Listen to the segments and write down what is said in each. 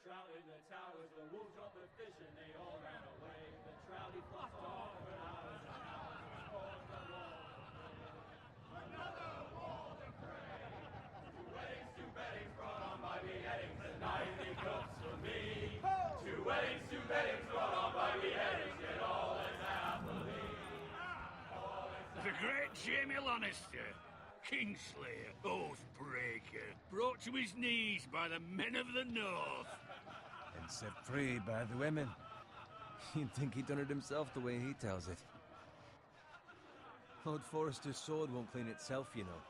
trout in the towers, the wolves dropped the fish and they all ran away. The trouty flopped off for hours and hours before the wall. Another wall to pray. Two weddings brought on by beheadings, the night he cooks for me. Two weddings brought on by beheadings, yet all is happily. The great Jaime Lannister, Kingslayer, Oathbreaker, brought to his knees by the men of the North. And set free by the women. You'd think he'd done it himself the way he tells it. Lord Forrester's sword won't clean itself, you know.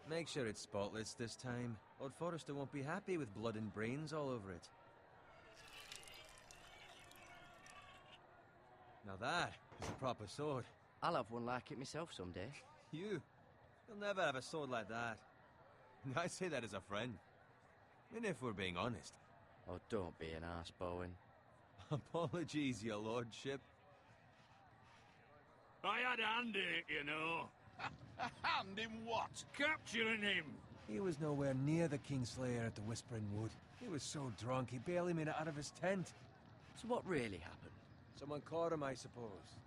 Make sure it's spotless this time. Lord Forrester won't be happy with blood and brains all over it. Now that is a proper sword. I'll have one like it myself someday. You'll never have a sword like that. I say that as a friend. And if we're being honest. Oh, don't be an arse, Bowen. Apologies, your lordship. I had a hand in it, you know. A hand in what? Capturing him. He was nowhere near the Kingslayer at the Whispering Wood. He was so drunk he barely made it out of his tent. So what really happened? Someone caught him, I suppose.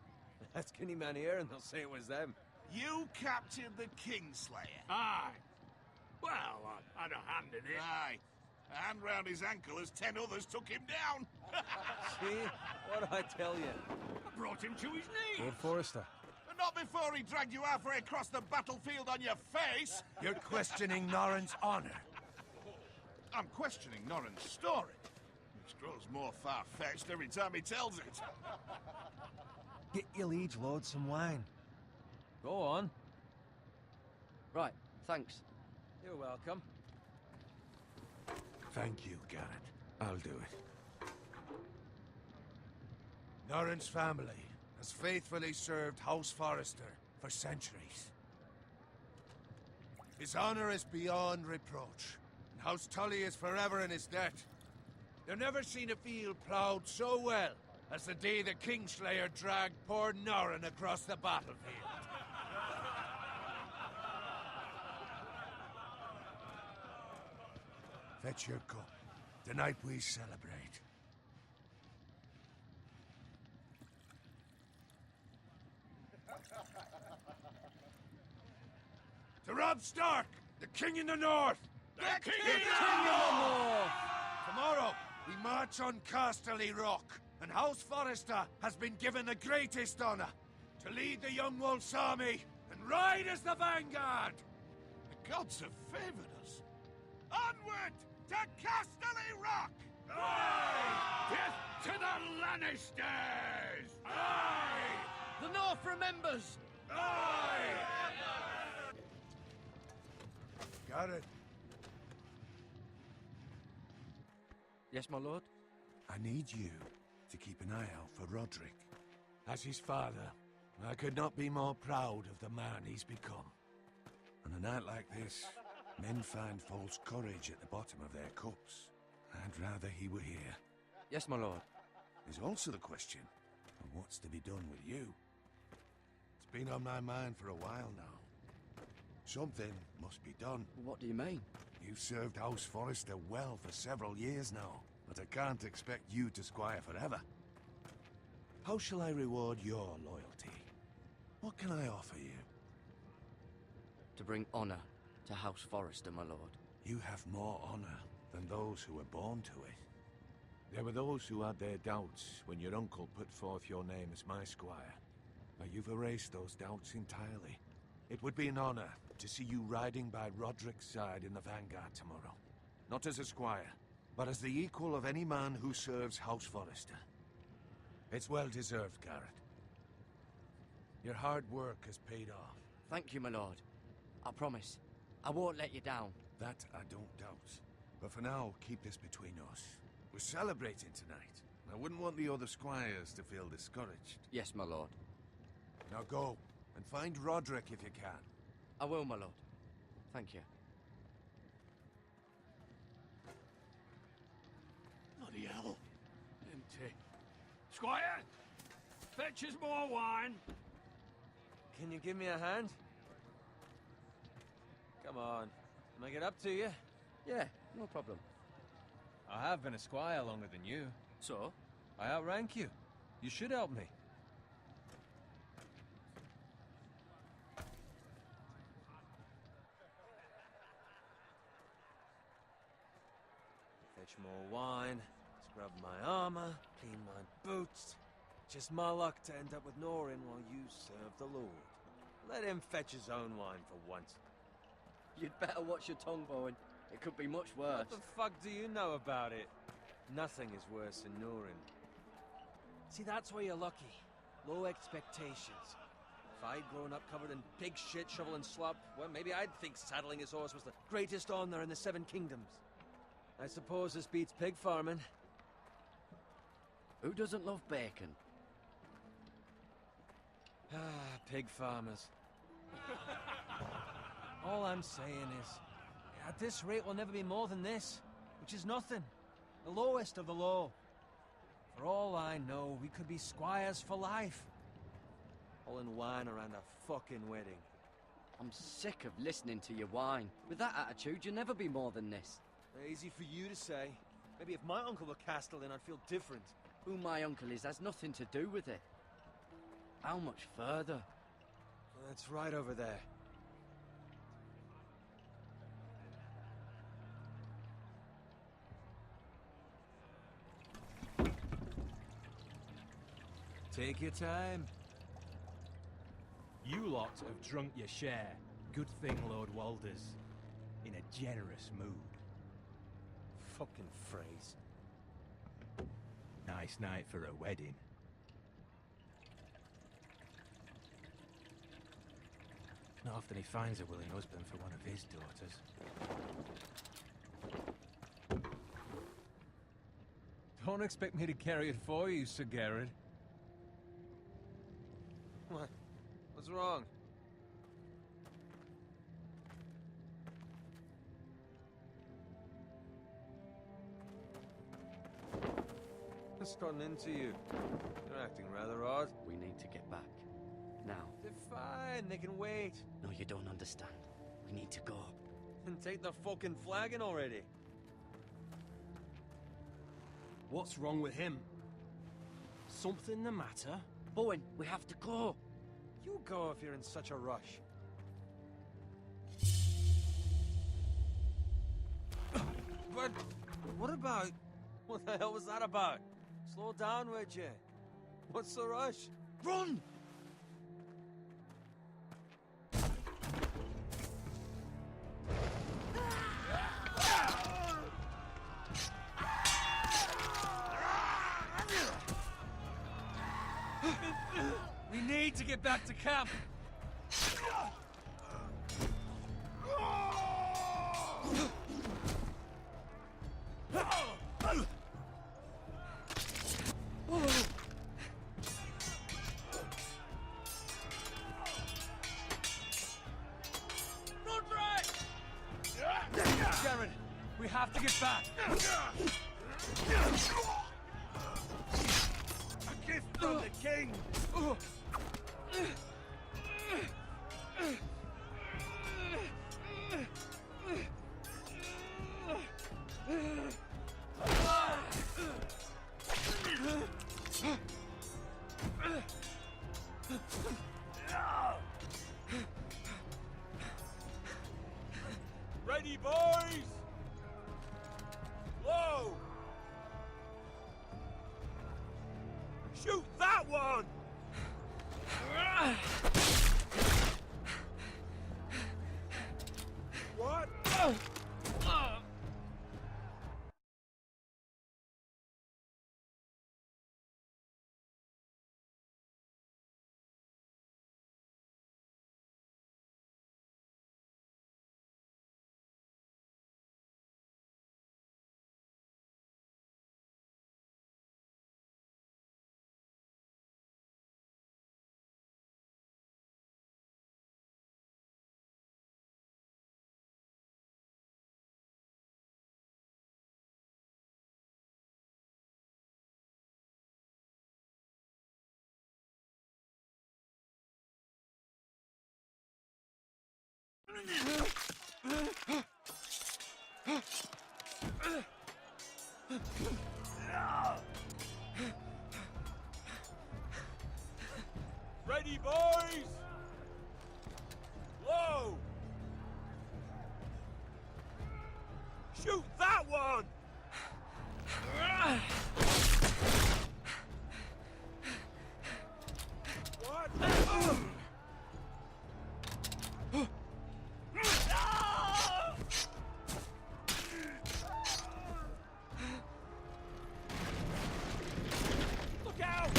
Ask any man here and they'll say it was them. You captured the Kingslayer? Aye. Well, I had a hand in it. Aye. A hand round his ankle as 10 others took him down. See? What'd I tell you? I brought him to his knees. Lord Forrester. But not before he dragged you halfway across the battlefield on your face. You're questioning Norrin's honor. I'm questioning Norrin's story, which grows more far-fetched every time he tells it. Get your liege lord some wine. Go on. Right, thanks. You're welcome. Thank you, Garrett. I'll do it. Norrin's family has faithfully served House Forrester for centuries. His honor is beyond reproach, and House Tully is forever in his debt. They've never seen a field ploughed so well as the day the Kingslayer dragged poor Norrin across the battlefield. Fetch your cup. Tonight we celebrate. To Robb Stark, the King in the North! The King in the North! Tomorrow, we march on Casterly Rock, and House Forrester has been given the greatest honor to lead the Young Wolf's army and ride as the vanguard! The gods have favored us. Onward to Casterly Rock! Death to the Lannisters! Aye! The North remembers! Aye! Garrett, Yes, my lord? I need you to keep an eye out for Roderick. As his father, I could not be more proud of the man he's become. On a night like this, men find false courage at the bottom of their cups. I'd rather he were here. Yes, my lord. There's also the question of what's to be done with you. It's been on my mind for a while now. Something must be done. What do you mean? You've served House Forrester well for several years now, but I can't expect you to squire forever. How shall I reward your loyalty? What can I offer you? To bring honor to House Forrester, my lord. You have more honor than those who were born to it. There were those who had their doubts when your uncle put forth your name as my squire. But you've erased those doubts entirely. It would be an honor to see you riding by Roderick's side in the vanguard tomorrow. Not as a squire, but as the equal of any man who serves House Forrester. It's well deserved, Garrett. Your hard work has paid off. Thank you, my lord. I promise. I won't let you down. That I don't doubt. But for now, keep this between us. We're celebrating tonight. I wouldn't want the other squires to feel discouraged. Yes, my lord. Now go, and find Roderick if you can. I will, my lord. Thank you. Bloody hell. Empty. Squire! Fetch us more wine. Can you give me a hand? Come on. Can I get up to you? Yeah, no problem. I have been a squire longer than you. So? I outrank you. You should help me. Fetch more wine, scrub my armor, clean my boots. Just my luck to end up with Norin while you serve the Lord. Let him fetch his own wine for once. You'd better watch your tongue, Bowen. It could be much worse. What the fuck do you know about it? Nothing is worse than Norin. See, that's why you're lucky. Low expectations. If I'd grown up covered in pig shit, shovel and slop, well, maybe I'd think saddling his horse was the greatest honor in the Seven Kingdoms. I suppose this beats pig farming. Who doesn't love bacon? Ah, pig farmers. All I'm saying is, at this rate we'll never be more than this, which is nothing. The lowest of the low. For all I know, we could be squires for life. Pulling wine around a fucking wedding. I'm sick of listening to your whine. With that attitude, you'll never be more than this. Easy for you to say. Maybe if my uncle were Castellan, I'd feel different. Who my uncle is has nothing to do with it. How much further? That's right over there. Take your time. You lot have drunk your share. Good thing Lord Walder's in a generous mood. Fucking phrase. Nice night for a wedding. Not often he finds a willing husband for one of his daughters. Don't expect me to carry it for you, Sir Garrett. What? What's wrong? What's gotten into you? You're acting rather odd. We need to get back. Now. They're fine, they can wait. No, you don't understand. We need to go. And take the fucking flagon already. What's wrong with him? Something the matter? Bowen, we have to go. You go if you're in such a rush. But what about... What the hell was that about? Slow down, would you? What's the rush? Run! We need to get back to camp. Garrett, we have to get back. A gift from the king! Ready, boys! Whoa! Shoot that one! What? Ready, boys! Whoa! Shoot that one! What? Look out!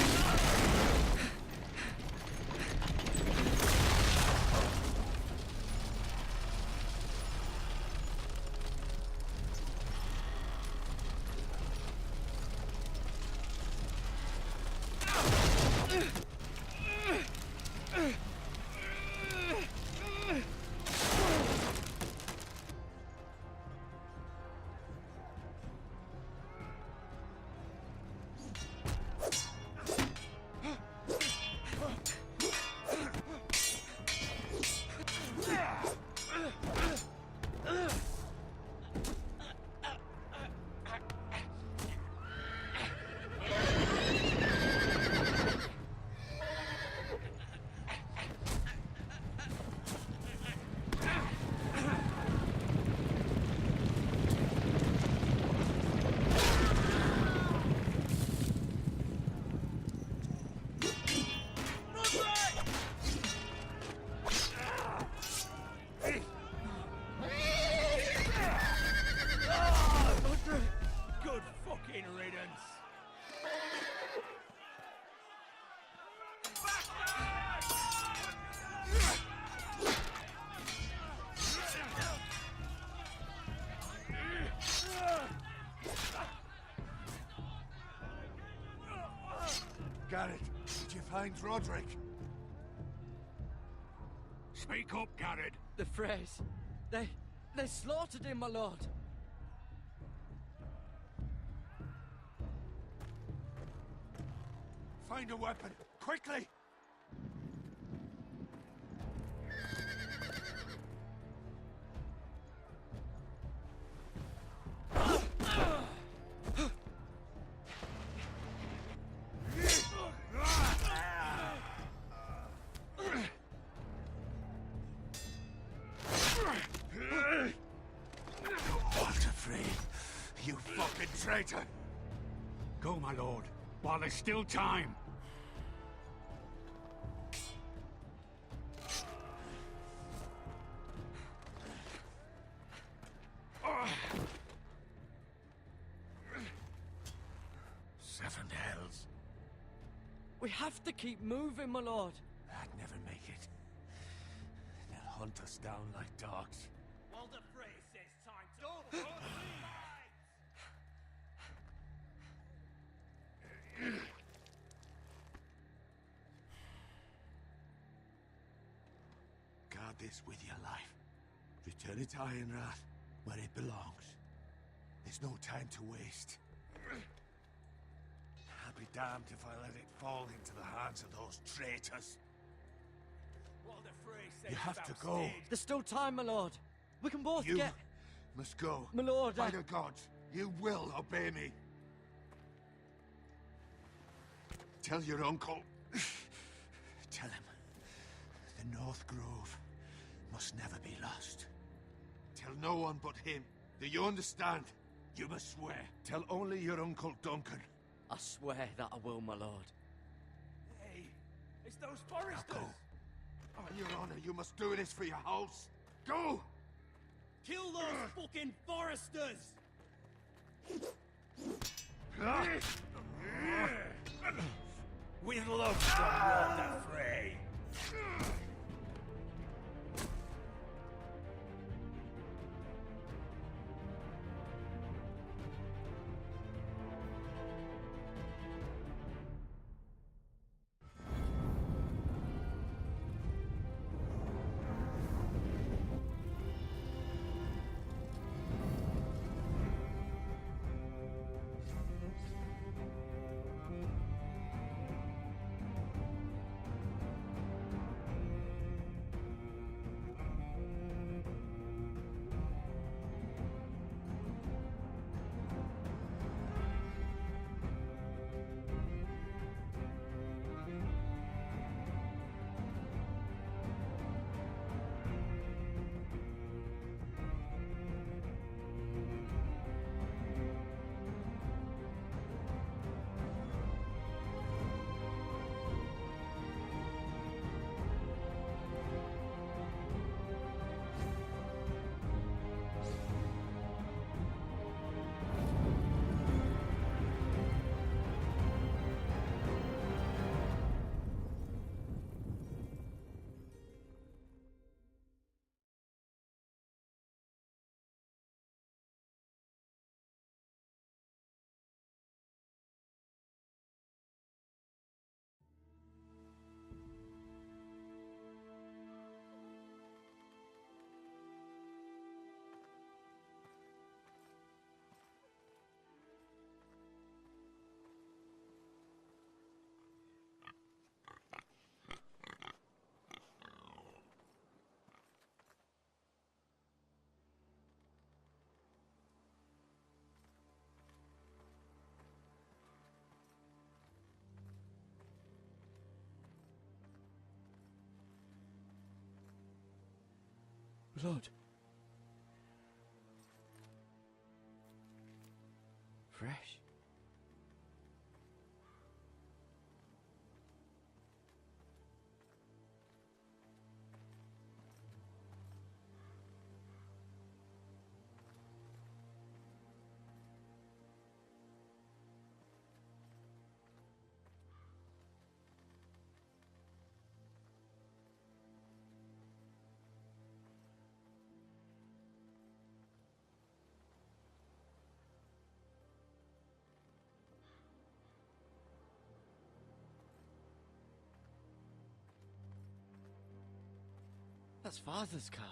Good fucking riddance. Garrett, did you find Roderick? Speak up, Garrett. The Freys. They slaughtered him, my lord. Find a weapon, quickly! Walter Frey, you fucking traitor! Go, my lord, while there's still time. Seven hells. We have to keep moving, my lord. I'd never make it. They'll hunt us down like dogs. Walder Frey says time to... Don't Guard this with your life. Return it to Ironrath, where it belongs. There's no time to waste. I'll be damned if I let it fall into the hands of those traitors. Walder Frey says You have to about go. staying. There's still time, my lord. We can both You get... must go. My lord, By the gods, you will obey me. Tell your uncle. Tell him. The North Grove must never be lost. Tell no one but him. Do you understand? You must swear. Tell only your Uncle Duncan. I swear that I will, my lord. Hey, it's those foresters. Go. On your honor, you must do this for your house. Go! Kill those fucking foresters! With love from Walder Frey. blood. Fresh. That's Father's car.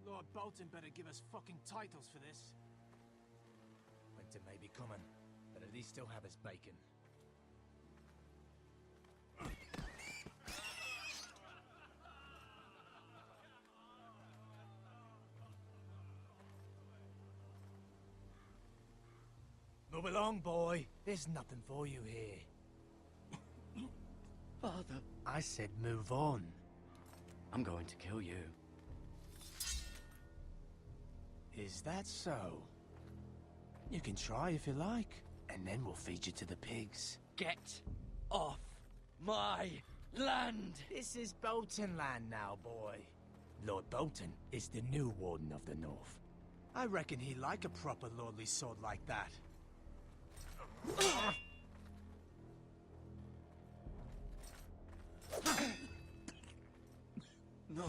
Lord Bolton better give us fucking titles for this. Winter may be coming, but at least still have his bacon. Move along, boy. There's nothing for you here. Father, I said move on. I'm going to kill you. Is that so? You can try if you like, and then we'll feed you to the pigs. Get off my land! This is Bolton land now, boy. Lord Bolton is the new Warden of the North. I reckon he'd like a proper lordly sword like that. No.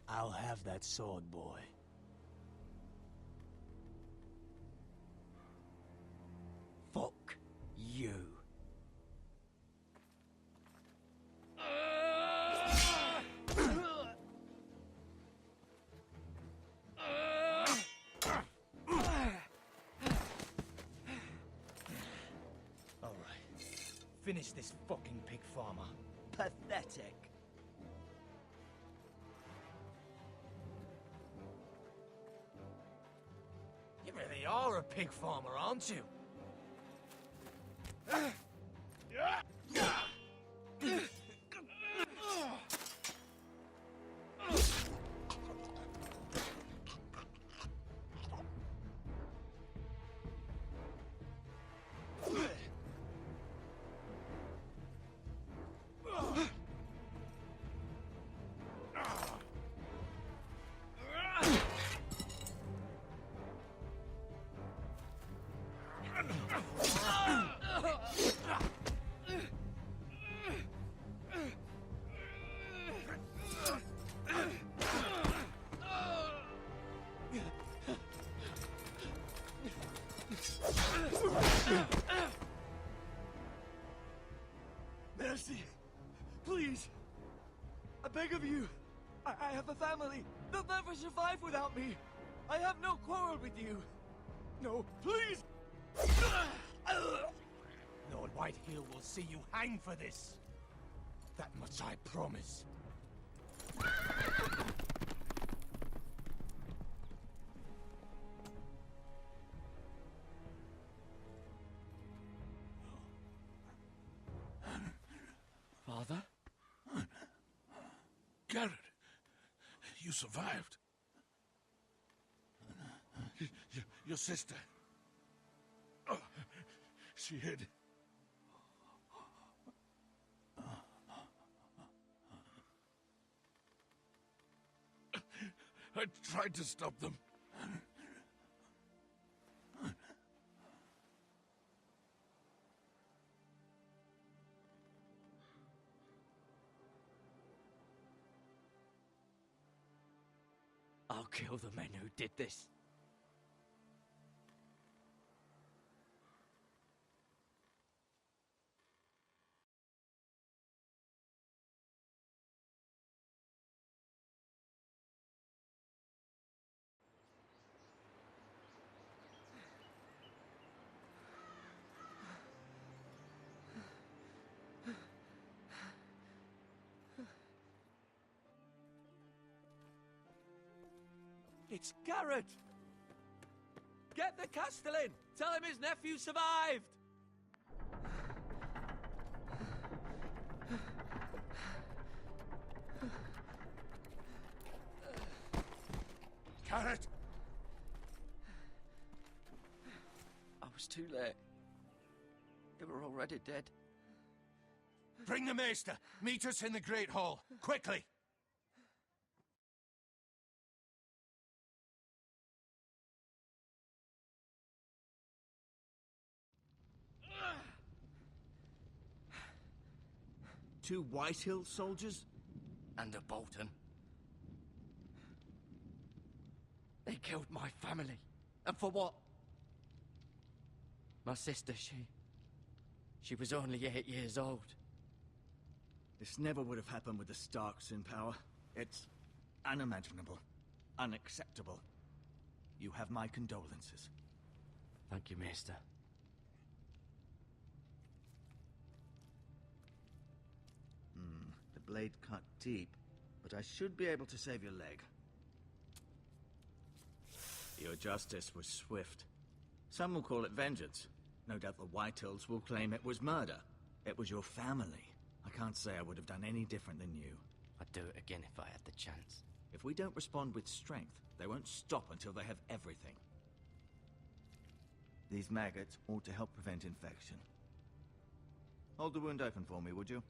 I'll have that sword, boy. Fuck you. All right. Finish this fucking pig farmer. Pathetic. You really are a pig farmer, aren't you? Mercy! Please! I beg of you! I have a family! They'll never survive without me! I have no quarrel with you! No, please! Lord Whitehill will see you hang for this. That much I promise. Father? Garrett, you survived. Your sister. Oh, she hid. I tried to stop them. I'll kill the men who did this. It's Garrett! Get the Castellan! Tell him his nephew survived! Carrot! I was too late. They were already dead. Bring the Maester! Meet us in the Great Hall! Quickly! Two Whitehill soldiers? And a Bolton. They killed my family. And for what? My sister, she was only 8 years old. This never would have happened with the Starks in power. It's unimaginable. Unacceptable. You have my condolences. Thank you, Maester. The blade cut deep, but I should be able to save your leg. Your justice was swift. Some will call it vengeance. No doubt the Whitehills will claim it was murder. It was your family. I can't say I would have done any different than you. I'd do it again if I had the chance. If we don't respond with strength, they won't stop until they have everything. These maggots ought to help prevent infection. Hold the wound open for me, would you?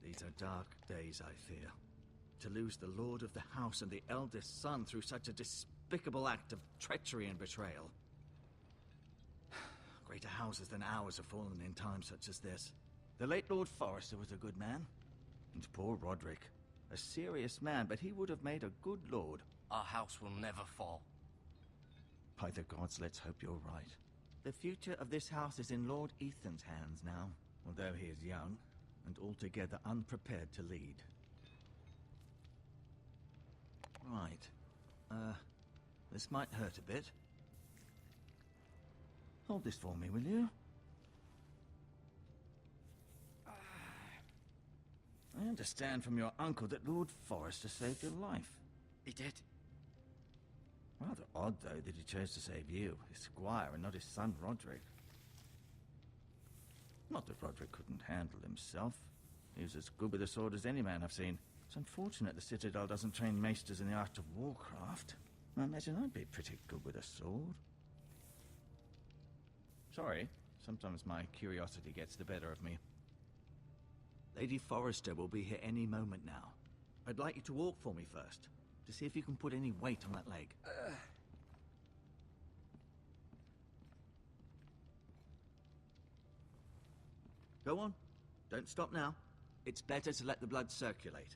These are dark days, I fear. To lose the lord of the house and the eldest son through such a despicable act of treachery and betrayal. Greater houses than ours have fallen in times such as this. The late Lord Forrester was a good man. And poor Roderick. A serious man, but he would have made a good lord. Our house will never fall. By the gods, let's hope you're right. The future of this house is in Lord Ethan's hands now, although he is young and altogether unprepared to lead. Right. This might hurt a bit. Hold this for me, will you? I understand from your uncle that Lord Forrester saved your life. He did. Rather odd, though, that he chose to save you, his squire, and not his son Roderick. Not that Roderick couldn't handle himself. He was as good with a sword as any man I've seen. It's unfortunate the Citadel doesn't train maesters in the art of warcraft. I imagine I'd be pretty good with a sword. Sorry, sometimes my curiosity gets the better of me. Lady Forrester will be here any moment now. I'd like you to walk for me first, to see if you can put any weight on that leg. Go on. Don't stop now. It's better to let the blood circulate.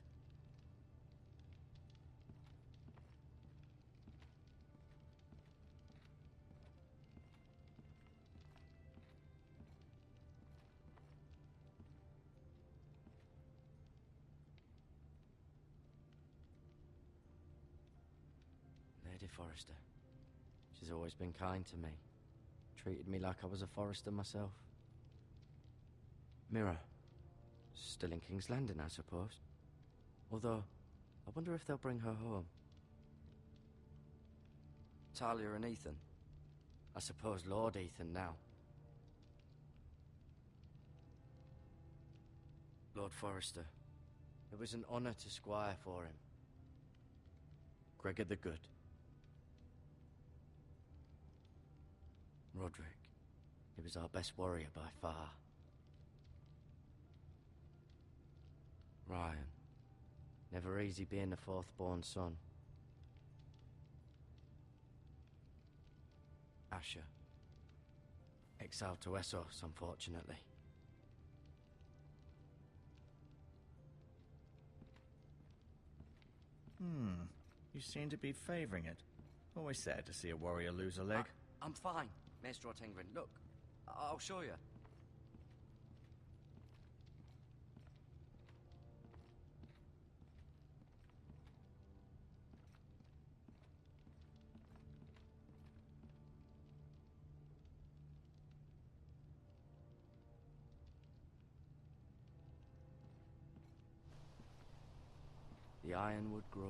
Lady Forrester. She's always been kind to me. Treated me like I was a Forrester myself. Mira. Still in King's Landing, I suppose. Although, I wonder if they'll bring her home. Talia and Ethan. I suppose Lord Ethan now. Lord Forrester. It was an honor to squire for him. Gregor the Good. Roderick. He was our best warrior by far. Ryan. Never easy being the fourth-born son. Asher. Exiled to Essos, unfortunately. You seem to be favoring it. Always sad to see a warrior lose a leg. I'm fine, Maester Ortengren. Look, I'll show you. The Ironwood Grove.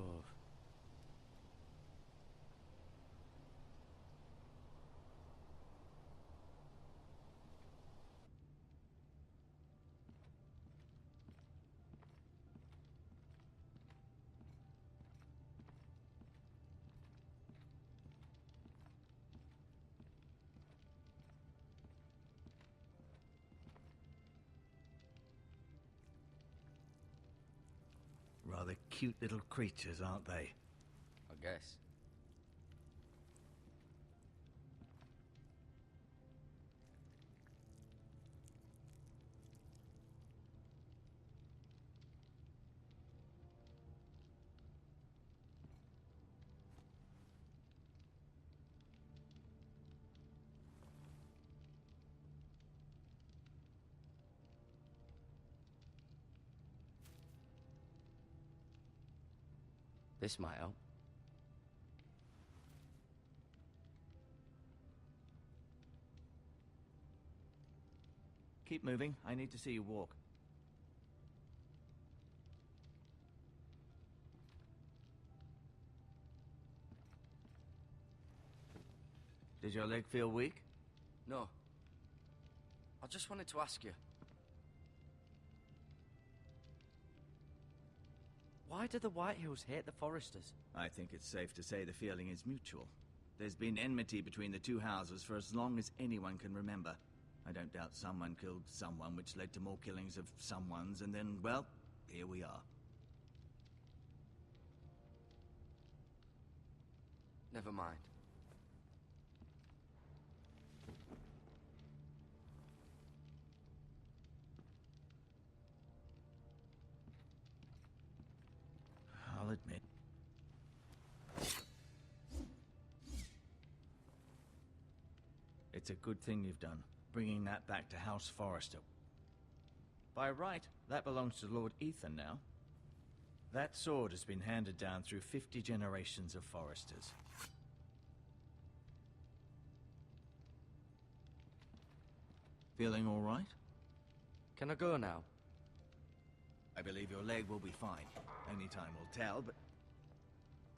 Rather cute little creatures, aren't they? I guess. This might help. Keep moving. I need to see you walk. Does your leg feel weak? No. I just wanted to ask you. Why do the Whitehills hate the Forresters? I think it's safe to say the feeling is mutual. There's been enmity between the two houses for as long as anyone can remember. I don't doubt someone killed someone, which led to more killings of someones, and then, well, here we are. Never mind. I'll admit. It's a good thing you've done, bringing that back to House Forrester. By right, that belongs to Lord Ethan now. That sword has been handed down through 50 generations of Forresters. Feeling all right? Can I go now? I believe your leg will be fine. Only time will tell, but...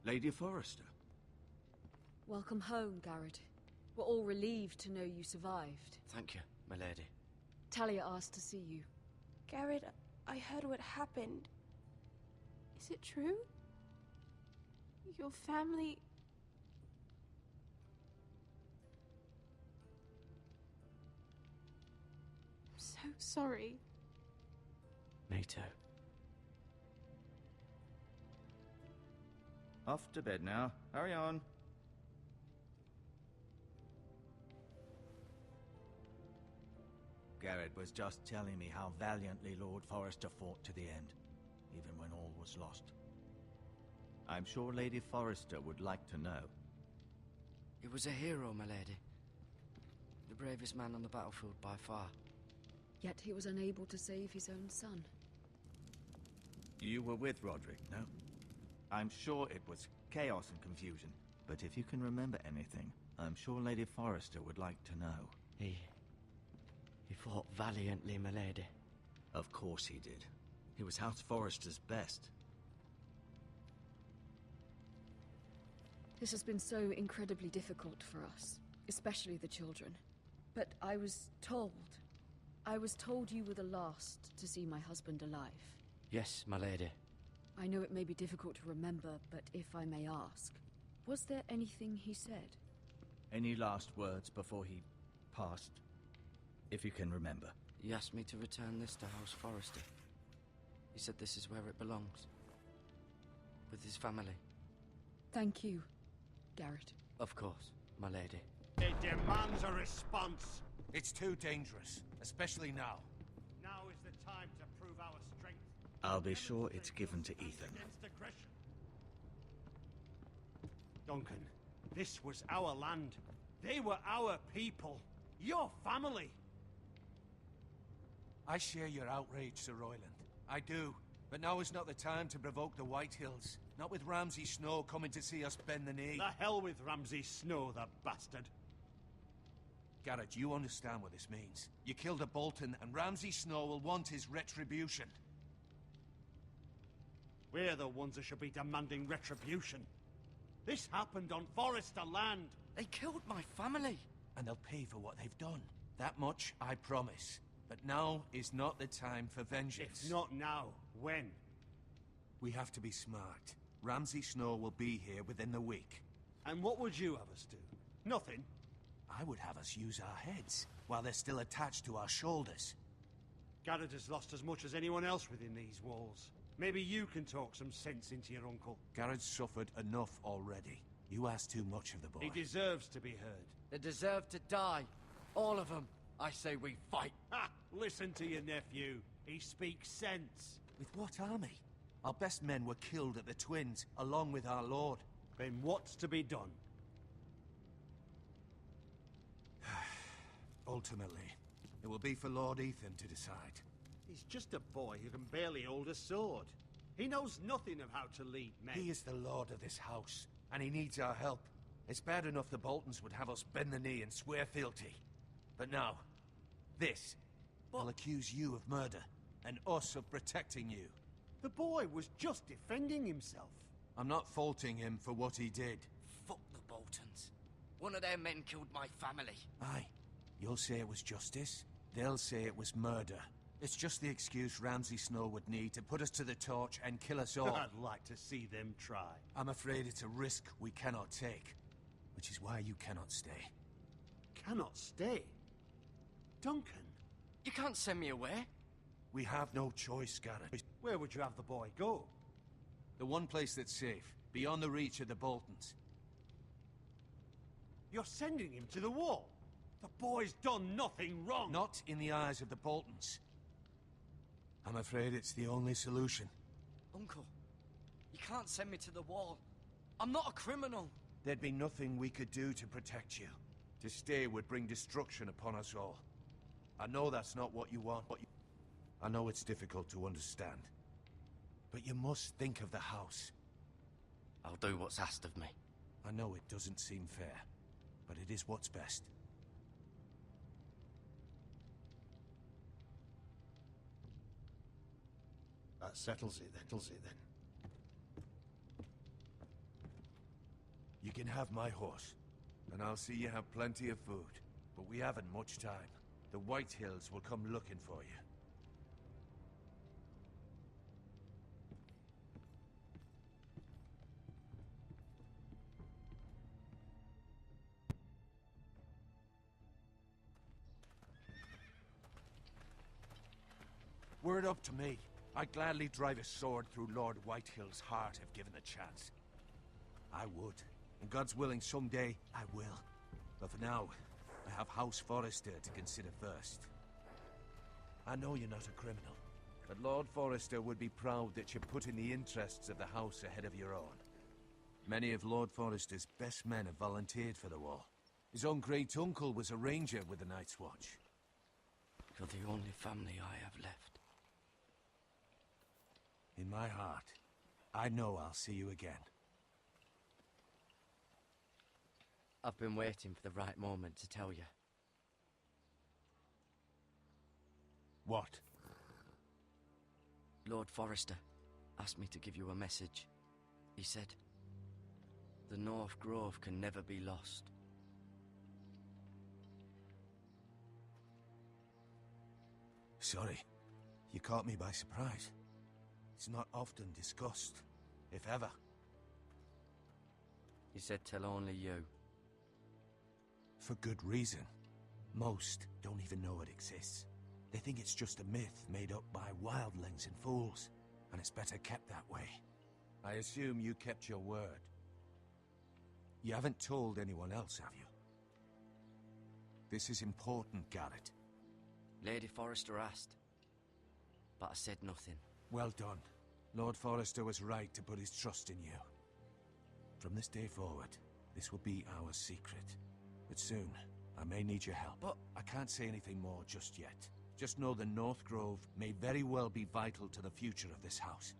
Lady Forrester. Welcome home, Garrett. We're all relieved to know you survived. Thank you, my lady. Talia asked to see you. Garrett, I heard what happened. Is it true? Your family... I'm so sorry. Me too. Off to bed now. Hurry on. Garrett was just telling me how valiantly Lord Forrester fought to the end, even when all was lost. I'm sure Lady Forrester would like to know. He was a hero, my lady. The bravest man on the battlefield by far. Yet he was unable to save his own son. You were with Roderick, no? I'm sure it was chaos and confusion, but if you can remember anything, I'm sure Lady Forrester would like to know. He fought valiantly, my lady. Of course he did. He was House Forrester's best. This has been so incredibly difficult for us, especially the children. But I was told you were the last to see my husband alive. Yes, my lady. I know it may be difficult to remember, but if I may ask, was there anything he said? Any last words before he passed? If you can remember. He asked me to return this to House Forrester. He said this is where it belongs. With his family. Thank you, Garrett. Of course, my lady. It demands a response. It's too dangerous, especially now. Now is the time to prove our strength. I'll be sure it's given to Ethan. Against aggression. Duncan, this was our land. They were our people. Your family. I share your outrage, Sir Royland. I do. But now is not the time to provoke the Whitehills. Not with Ramsay Snow coming to see us bend the knee. The hell with Ramsay Snow, the bastard. Garrett, you understand what this means. You killed a Bolton, and Ramsay Snow will want his retribution. We're the ones who should be demanding retribution. This happened on Forrester land. They killed my family. And they'll pay for what they've done. That much I promise. But now is not the time for vengeance. If not now, when? We have to be smart. Ramsay Snow will be here within the week. And what would you have us do? Nothing. I would have us use our heads, while they're still attached to our shoulders. Garrett has lost as much as anyone else within these walls. Maybe you can talk some sense into your uncle. Garrett's suffered enough already. You ask too much of the boy. He deserves to be heard. They deserve to die. All of them. I say we fight. Ha! Listen to your nephew. He speaks sense. With what army? Our best men were killed at the Twins, along with our lord. Then what's to be done? Ultimately, it will be for Lord Ethan to decide. He's just a boy who can barely hold a sword. He knows nothing of how to lead men. He is the lord of this house, and he needs our help. It's bad enough the Boltons would have us bend the knee and swear fealty. But now, this. I'll accuse you of murder, and us of protecting you. The boy was just defending himself. I'm not faulting him for what he did. Fuck the Boltons. One of their men killed my family. Aye. You'll say it was justice. They'll say it was murder. It's just the excuse Ramsay Snow would need to put us to the torch and kill us all. I'd like to see them try. I'm afraid it's a risk we cannot take. Which is why you cannot stay. Cannot stay? Duncan? You can't send me away. We have no choice, Garrett. Where would you have the boy go? The one place that's safe, beyond the reach of the Boltons. You're sending him to the wall? The boy's done nothing wrong! Not in the eyes of the Boltons. I'm afraid it's the only solution. Uncle, you can't send me to the wall. I'm not a criminal. There'd be nothing we could do to protect you. To stay would bring destruction upon us all. I know that's not what you want. I know it's difficult to understand. But you must think of the house. I'll do what's asked of me. I know it doesn't seem fair, but it is what's best. That settles it then. You can have my horse, and I'll see you have plenty of food. But we haven't much time. The White Hills will come looking for you. Were it up to me, I'd gladly drive a sword through Lord Whitehill's heart if given the chance. I would. And God's willing, someday I will. But for now, I have House Forrester to consider first. I know you're not a criminal, but Lord Forrester would be proud that you're putting the interests of the house ahead of your own. Many of Lord Forrester's best men have volunteered for the war. His own great-uncle was a ranger with the Night's Watch. You're the only family I have left. In my heart, I know I'll see you again. I've been waiting for the right moment to tell you. What? Lord Forrester asked me to give you a message. He said, the North Grove can never be lost. Sorry. You caught me by surprise. It's not often discussed, if ever. He said tell only you. For good reason. Most don't even know it exists. They think it's just a myth made up by wildlings and fools, and it's better kept that way. I assume you kept your word. You haven't told anyone else, have you? This is important, Garrett. Lady Forrester asked, but I said nothing. Well done. Lord Forrester was right to put his trust in you. From this day forward, this will be our secret. But soon, I may need your help. But I can't say anything more just yet. Just know the North Grove may very well be vital to the future of this house.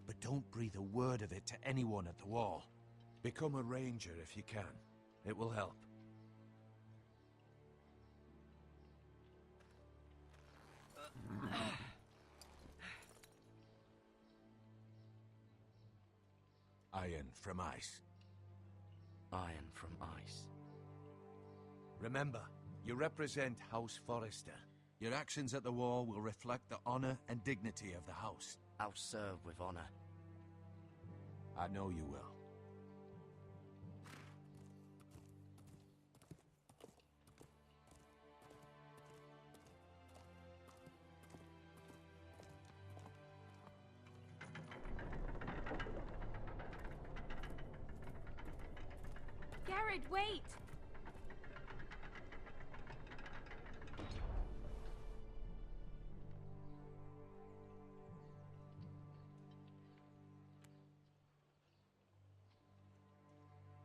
But don't breathe a word of it to anyone at the wall. Become a ranger if you can. It will help. iron from ice. Iron from ice. Remember, you represent House Forrester. Your actions at the war will reflect the honor and dignity of the house. I'll serve with honor. I know you will. Garrett, wait!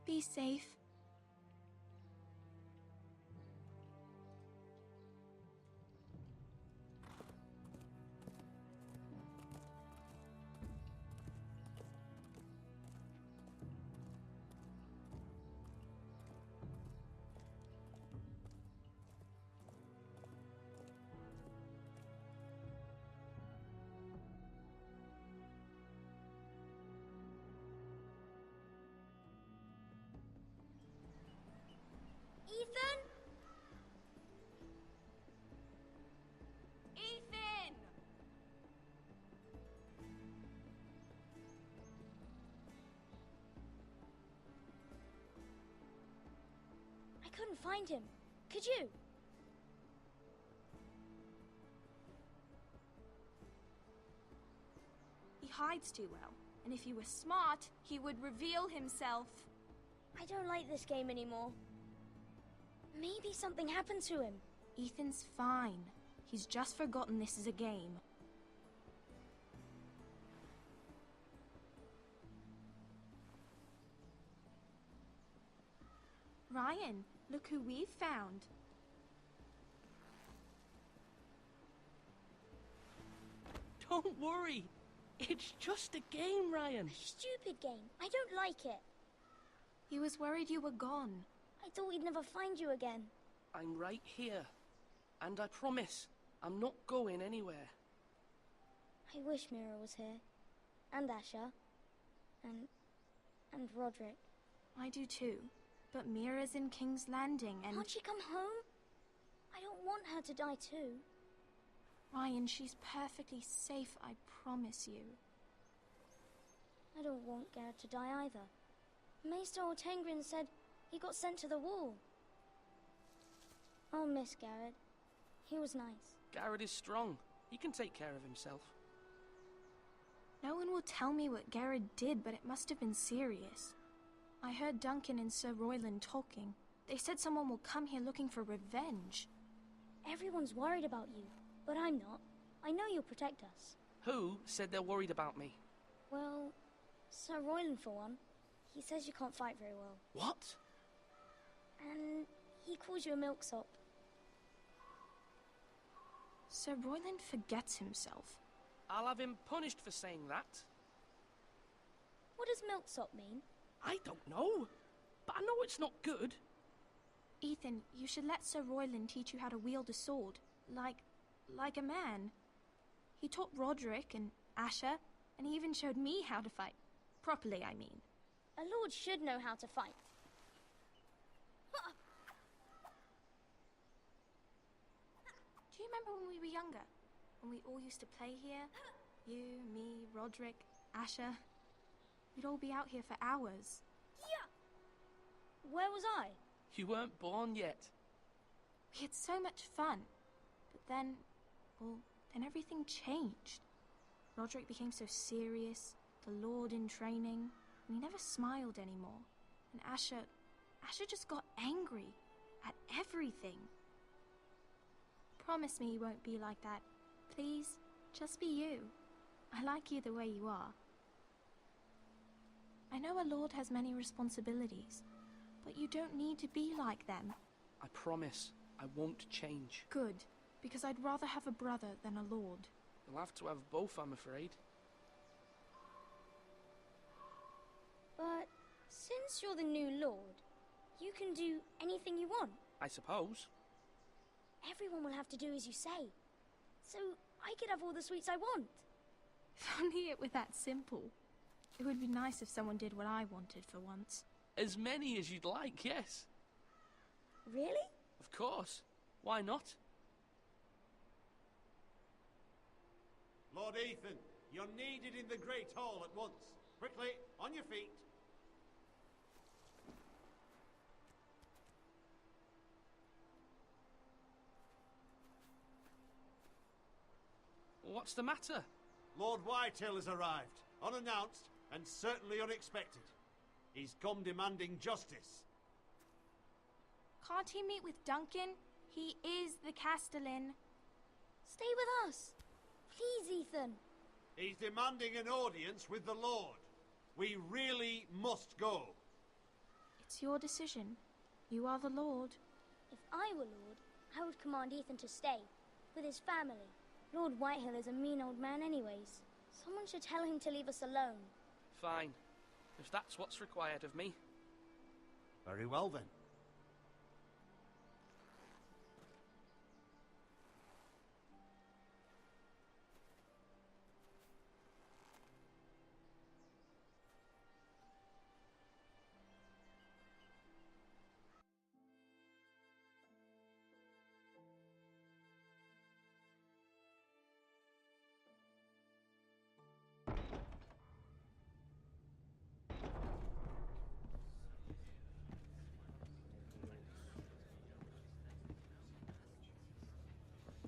Be safe. Ethan? Ethan! I couldn't find him. Could you? He hides too well, and if he were smart, he would reveal himself. I don't like this game anymore. Maybe something happened to him. Ethan's fine. He's just forgotten this is a game. Ryan, look who we've found. Don't worry. It's just a game, Ryan. A stupid game. I don't like it. He was worried you were gone. I thought we'd never find you again. I'm right here. And I promise, I'm not going anywhere. I wish Mira was here. And Asher. And Roderick. I do too. But Mira's in King's Landing and... Can't she come home? I don't want her to die too. Ryan, she's perfectly safe, I promise you. I don't want Garrett to die either. Maester Ortengrin said he got sent to the wall. I'll miss Garrett. He was nice. Garrett is strong. He can take care of himself. No one will tell me what Garrett did, but it must have been serious. I heard Duncan and Sir Royland talking. They said someone will come here looking for revenge. Everyone's worried about you, but I'm not. I know you'll protect us. Who said they're worried about me? Well, Sir Royland for one. He says you can't fight very well. What? And he calls you a milksop. Sir Royland forgets himself. I'll have him punished for saying that. What does milksop mean? I don't know, but I know it's not good. Ethan, you should let Sir Royland teach you how to wield a sword. Like a man. He taught Roderick and Asher, and he even showed me how to fight. Properly, I mean. A lord should know how to fight. Do you remember when we were younger? When we all used to play here? You, me, Roderick, Asher. We'd all be out here for hours. Yeah! Where was I? You weren't born yet. We had so much fun. But then, then everything changed. Roderick became so serious, the Lord in training, and he never smiled anymore. And Asher just got angry at everything. Promise me you won't be like that. Please, just be you. I like you the way you are. I know a lord has many responsibilities, but you don't need to be like them. I promise I won't change. Good, because I'd rather have a brother than a lord. You'll have to have both, I'm afraid. But since you're the new lord, you can do anything you want. I suppose. Everyone will have to do as you say. So I could have all the sweets I want. If only it were that simple. It would be nice if someone did what I wanted for once. As many as you'd like, yes. Really? Of course. Why not? Lord Ethan, you're needed in the Great Hall at once. Quickly, on your feet. What's the matter? Lord Whitehill has arrived, unannounced and certainly unexpected. He's come demanding justice. Can't he meet with Duncan? He is the Castellan. Stay with us. Please, Ethan. He's demanding an audience with the Lord. We really must go. It's your decision. You are the Lord. If I were Lord, I would command Ethan to stay, with his family. Lord Whitehill is a mean old man anyways. Someone should tell him to leave us alone. Fine. If that's what's required of me. Very well then.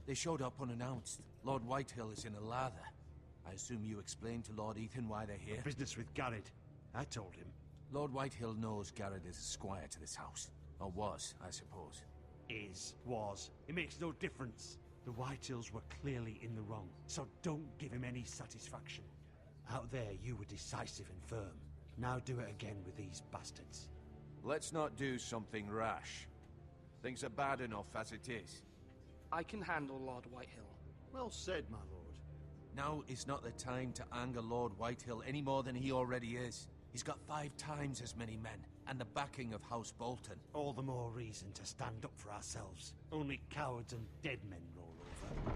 They showed up unannounced. Lord Whitehill is in a lather. I assume you explained to Lord Ethan why they're here? Business with Garrett. I told him. Lord Whitehill knows Garrett is a squire to this house. Or was, I suppose. Was. It makes no difference. The Whitehills were clearly in the wrong, so don't give him any satisfaction. Out there, you were decisive and firm. Now do it again with these bastards. Let's not do something rash. Things are bad enough as it is. I can handle Lord Whitehill. Well said, my lord. Now is not the time to anger Lord Whitehill any more than he already is. He's got 5 times as many men, and the backing of House Bolton. All the more reason to stand up for ourselves. Only cowards and dead men roll over.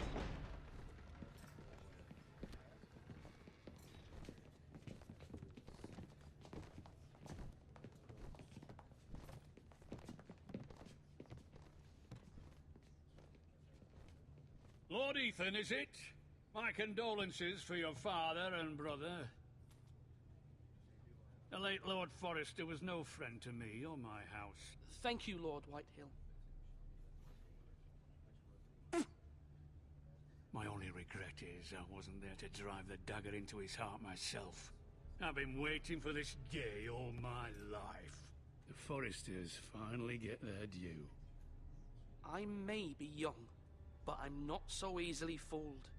Lord Ethan, is it? My condolences for your father and brother. The late Lord Forrester was no friend to me or my house. Thank you, Lord Whitehill. My only regret is I wasn't there to drive the dagger into his heart myself. I've been waiting for this day all my life. The Forresters finally get their due. I may be young, but I'm not so easily fooled.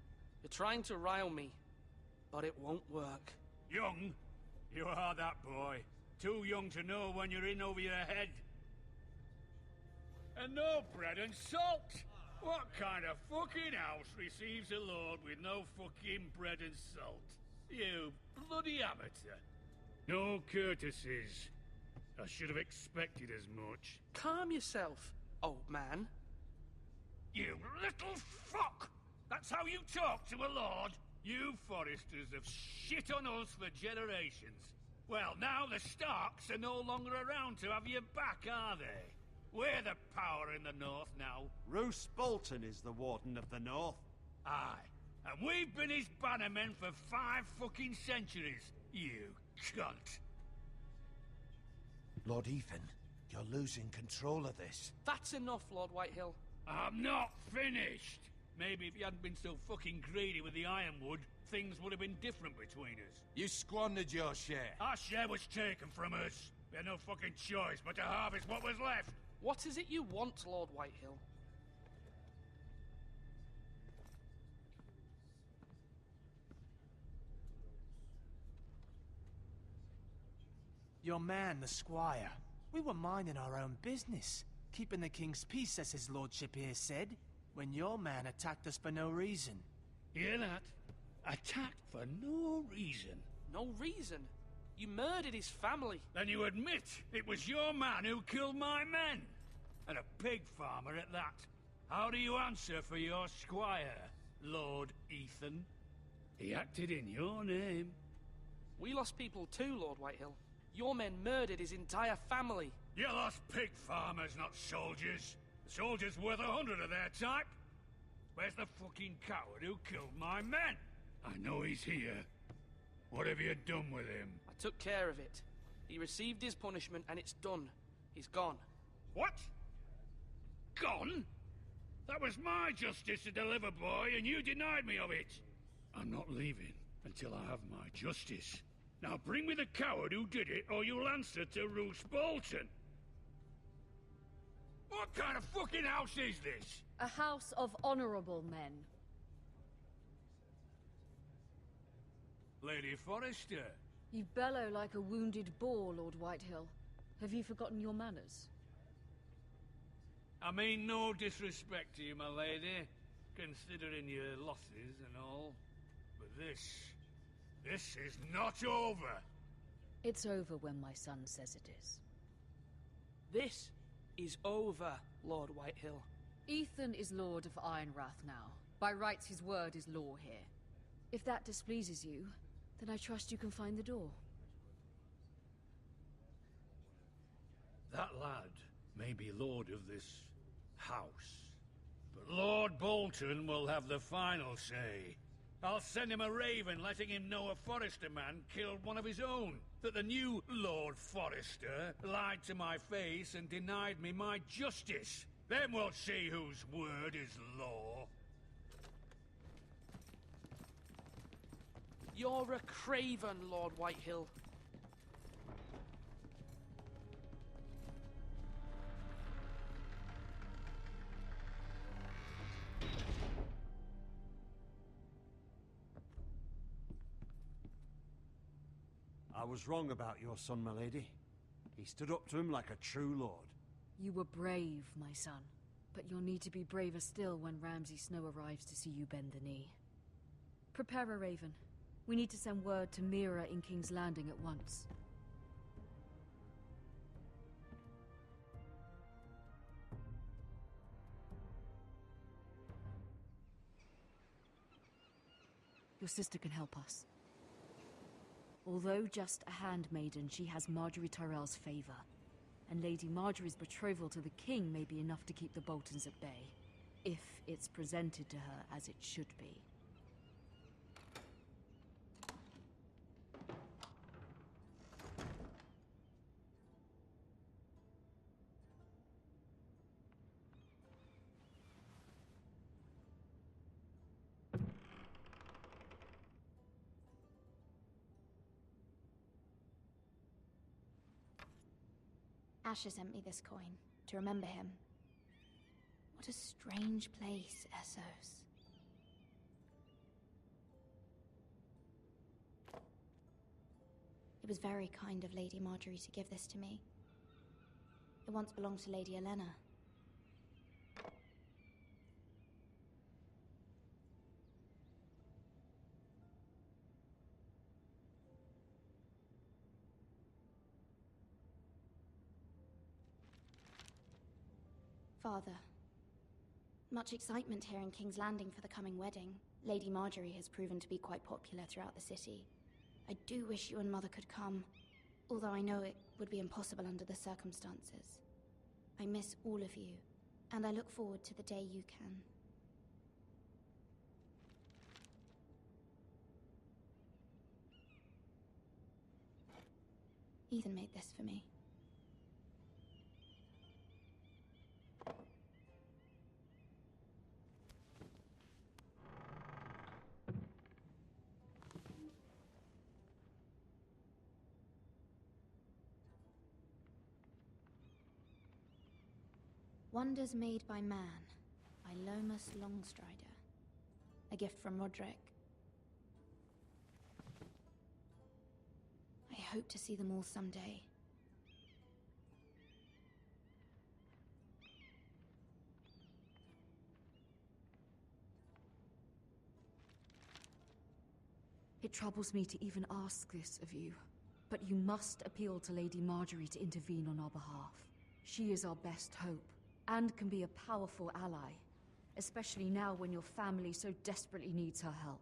You're trying to rile me, but it won't work. Young? You are that boy. Too young to know when you're in over your head. And no bread and salt! What kind of fucking house receives a lord with no fucking bread and salt? You bloody amateur. No courtesies. I should have expected as much. Calm yourself, old man. You little fuck! That's how you talk to a lord? You Forresters have shit on us for generations. Well, now the Starks are no longer around to have your back, are they? We're the power in the north now. Roose Bolton is the Warden of the North. Aye, and we've been his bannermen for 5 fucking centuries, you cunt. Lord Ethan, you're losing control of this. That's enough, Lord Whitehill. I'm not finished. Maybe if you hadn't been so fucking greedy with the ironwood, things would have been different between us. You squandered your share. Our share was taken from us. We had no fucking choice but to harvest what was left. What is it you want, Lord Whitehill? Your man, the squire. We were minding our own business, keeping the king's peace, as his lordship here said, when your man attacked us for no reason. Hear that? Attacked for no reason. No reason? You murdered his family. Then you admit it was your man who killed my men. And a pig farmer at that. How do you answer for your squire, Lord Ethan? He acted in your name. We lost people too, Lord Whitehill. Your men murdered his entire family. You lost pig farmers, not soldiers. The soldiers worth 100 of their type. Where's the fucking coward who killed my men? I know he's here. What have you done with him? I took care of it. He received his punishment and it's done. He's gone. What? Gone? That was my justice to deliver, boy, and you denied me of it. I'm not leaving until I have my justice. Now bring me the coward who did it, or you'll answer to Roose Bolton. What kind of fucking house is this? A house of honorable men. Lady Forrester. You bellow like a wounded boar, Lord Whitehill. Have you forgotten your manners? I mean no disrespect to you, my lady, considering your losses and all. But this is not over. It's over when my son says it is. This is over, Lord Whitehill. Ethan is Lord of Ironrath now. By rights, his word is law here. If that displeases you, then I trust you can find the door. That lad may be lord of this house, but Lord Bolton will have the final say. I'll send him a raven letting him know a Forrester man killed one of his own. That the new Lord Forrester lied to my face and denied me my justice. Then we'll see whose word is law. You're a craven, Lord Whitehill. I was wrong about your son, my lady. He stood up to him like a true lord. You were brave, my son. But you'll need to be braver still when Ramsay Snow arrives to see you bend the knee. Prepare a raven. We need to send word to Mira in King's Landing at once. Your sister can help us. Although just a handmaiden, she has Marjorie Tyrell's favor. And Lady Marjorie's betrothal to the king may be enough to keep the Boltons at bay. If it's presented to her as it should be. Asher sent me this coin, to remember him. What a strange place, Essos. It was very kind of Lady Marjorie to give this to me. It once belonged to Lady Elena. Father, much excitement here in King's Landing for the coming wedding. Lady Marjorie has proven to be quite popular throughout the city. I do wish you and Mother could come, although I know it would be impossible under the circumstances. I miss all of you, and I look forward to the day you can. Ethan made this for me. Wonders Made by Man, by Lomas Longstrider. A gift from Roderick. I hope to see them all someday. It troubles me to even ask this of you, but you must appeal to Lady Marjorie to intervene on our behalf. She is our best hope, and can be a powerful ally, especially now when your family so desperately needs her help.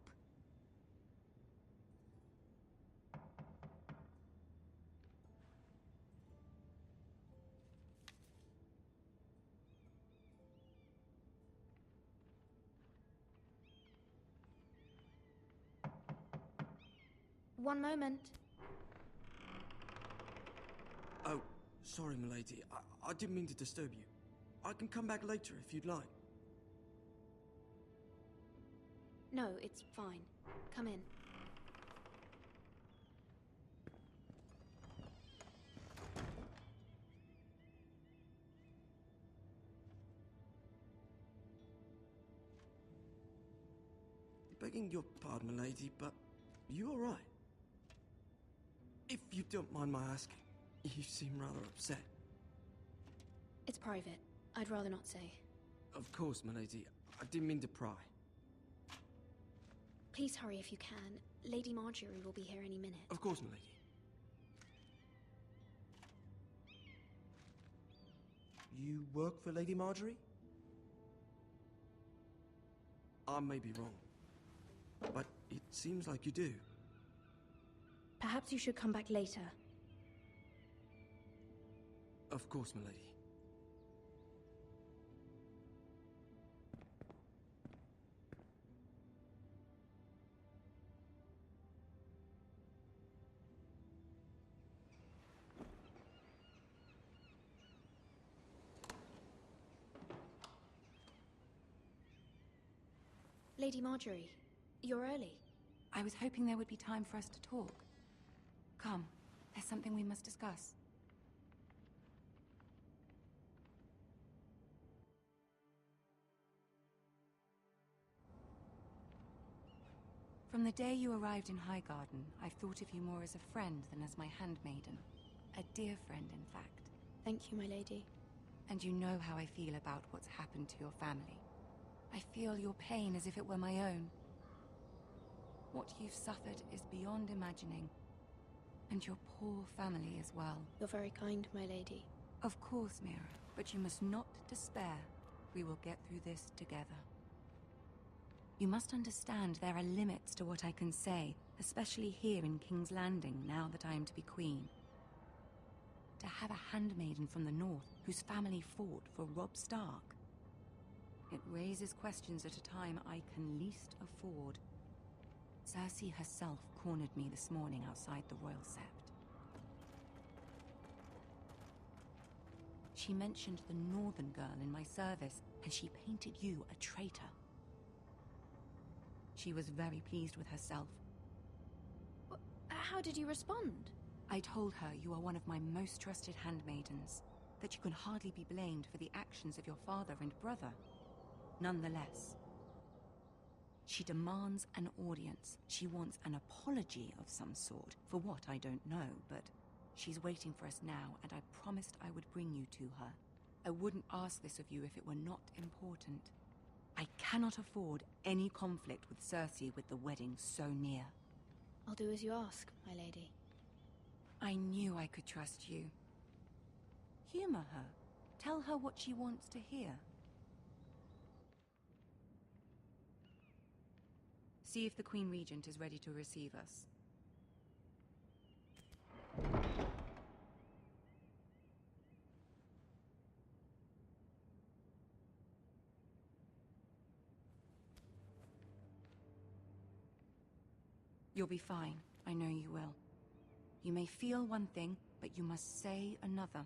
One moment. Oh, sorry, milady. I didn't mean to disturb you. I can come back later if you'd like. No, it's fine. Come in. Begging your pardon, milady, but you all right? If you don't mind my asking, you seem rather upset. It's private. I'd rather not say. Of course, milady. I didn't mean to pry. Please hurry if you can. Lady Marjorie will be here any minute. Of course, milady. You work for Lady Marjorie? I may be wrong, but it seems like you do. Perhaps you should come back later. Of course, milady. Lady Marjorie, you're early. I was hoping there would be time for us to talk. Come, there's something we must discuss. From the day you arrived in Highgarden, I've thought of you more as a friend than as my handmaiden. A dear friend, in fact. Thank you, my lady. And you know how I feel about what's happened to your family. I feel your pain as if it were my own. What you've suffered is beyond imagining. And your poor family as well. You're very kind, my lady. Of course, Mira, but you must not despair. We will get through this together. You must understand there are limits to what I can say, especially here in King's Landing, now that I am to be queen. To have a handmaiden from the north whose family fought for Robb Stark. It raises questions at a time I can least afford. Cersei herself cornered me this morning outside the Royal Sept. She mentioned the northern girl in my service, and she painted you a traitor. She was very pleased with herself. How did you respond? I told her you are one of my most trusted handmaidens, that you can hardly be blamed for the actions of your father and brother. Nonetheless, she demands an audience. She wants an apology of some sort. For what, I don't know, but she's waiting for us now, and I promised I would bring you to her. I wouldn't ask this of you if it were not important. I cannot afford any conflict with Cersei with the wedding so near. I'll do as you ask, my lady. I knew I could trust you. Humor her. Tell her what she wants to hear. See if the Queen Regent is ready to receive us. You'll be fine. I know you will. You may feel one thing, but you must say another.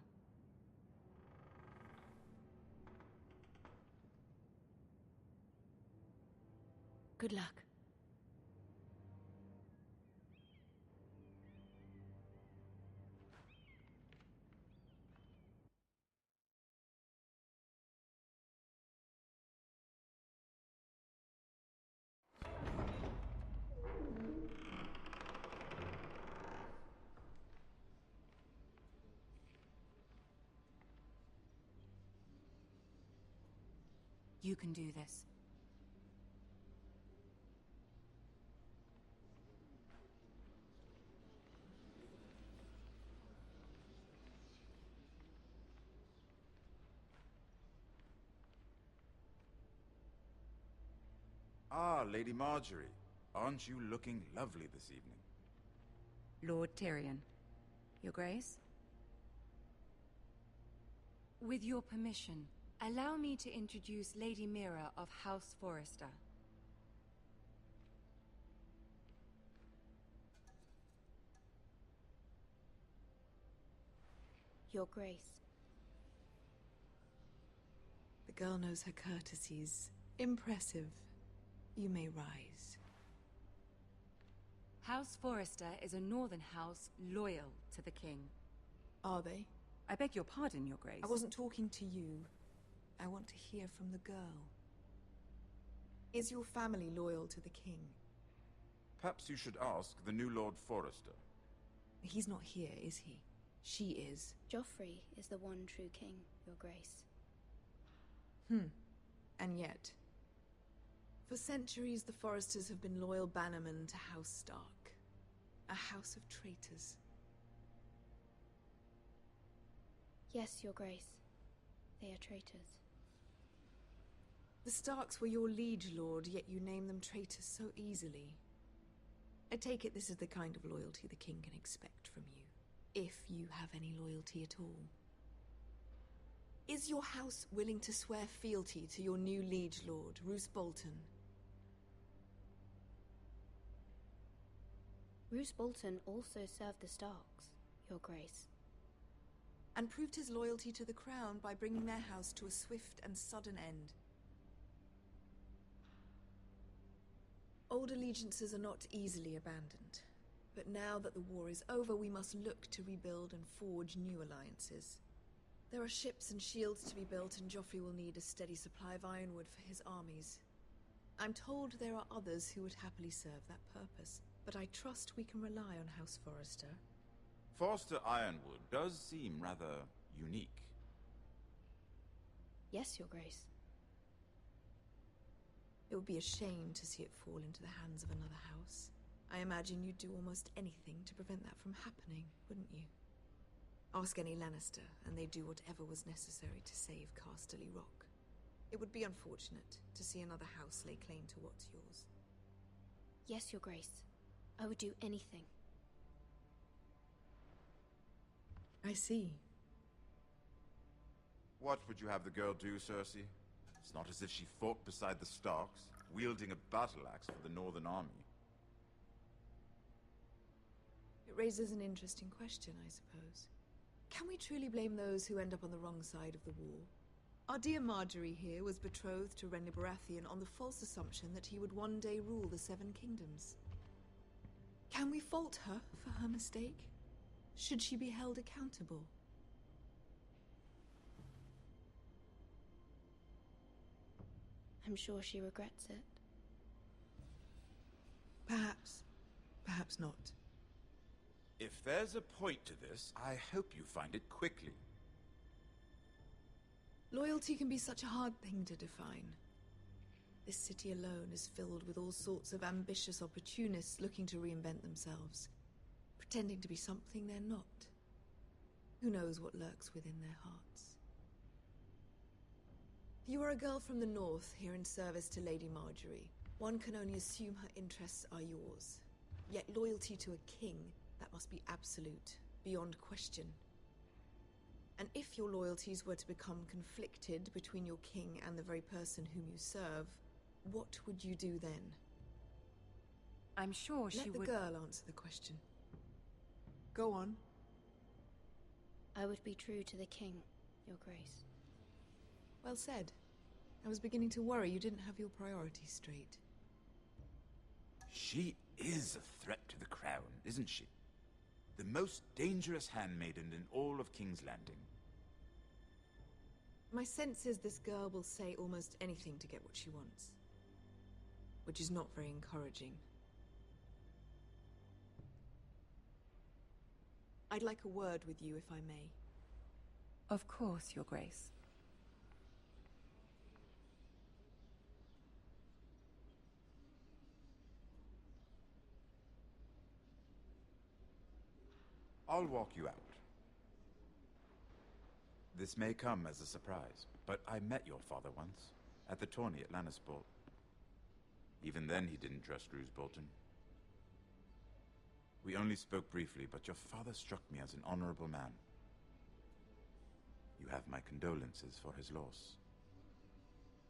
Good luck. You can do this. Ah, Lady Marjorie. Aren't you looking lovely this evening? Lord Tyrion. Your Grace? With your permission, allow me to introduce Lady Mira of House Forrester. Your Grace. The girl knows her courtesies. Impressive. You may rise. House Forrester is a northern house loyal to the king. Are they? I beg your pardon, Your Grace. I wasn't talking to you. I want to hear from the girl. Is your family loyal to the king? Perhaps you should ask the new Lord Forrester. He's not here, is he? She is. Joffrey is the one true king, Your Grace. And yet... For centuries, the Forresters have been loyal bannermen to House Stark. A house of traitors. Yes, Your Grace. They are traitors. The Starks were your liege lord, yet you name them traitors so easily. I take it this is the kind of loyalty the king can expect from you. If you have any loyalty at all. Is your house willing to swear fealty to your new liege lord, Roose Bolton? Roose Bolton also served the Starks, Your Grace. And proved his loyalty to the crown by bringing their house to a swift and sudden end. Old allegiances are not easily abandoned. But now that the war is over, we must look to rebuild and forge new alliances. There are ships and shields to be built, and Joffrey will need a steady supply of ironwood for his armies. I'm told there are others who would happily serve that purpose, but I trust we can rely on House Forrester. Forrester Ironwood does seem rather unique. Yes, Your Grace. It would be a shame to see it fall into the hands of another house. I imagine you'd do almost anything to prevent that from happening, wouldn't you? Ask any Lannister, and they'd do whatever was necessary to save Casterly Rock. It would be unfortunate to see another house lay claim to what's yours. Yes, Your Grace. I would do anything. I see. What would you have the girl do, Cersei? It's not as if she fought beside the Starks, wielding a battle axe for the Northern Army. It raises an interesting question, I suppose. Can we truly blame those who end up on the wrong side of the war? Our dear Marjorie here was betrothed to Renly Baratheon on the false assumption that he would one day rule the Seven Kingdoms. Can we fault her for her mistake? Should she be held accountable? I'm sure she regrets it. Perhaps. Perhaps not. If there's a point to this, I hope you find it quickly. Loyalty can be such a hard thing to define. This city alone is filled with all sorts of ambitious opportunists looking to reinvent themselves, pretending to be something they're not. Who knows what lurks within their hearts? You are a girl from the north, here in service to Lady Marjorie. One can only assume her interests are yours. Yet loyalty to a king, that must be absolute, beyond question. And if your loyalties were to become conflicted between your king and the very person whom you serve, what would you do then? I'm sure she would... Let the girl answer the question. Go on. I would be true to the king, Your Grace. Well said. I was beginning to worry you didn't have your priorities straight. She is a threat to the crown, isn't she? The most dangerous handmaiden in all of King's Landing. My sense is this girl will say almost anything to get what she wants. Which is not very encouraging. I'd like a word with you, if I may. Of course, Your Grace. I'll walk you out. This may come as a surprise, but I met your father once, at the tourney at Lannisport. Even then he didn't trust Roose Bolton. We only spoke briefly, but your father struck me as an honorable man. You have my condolences for his loss.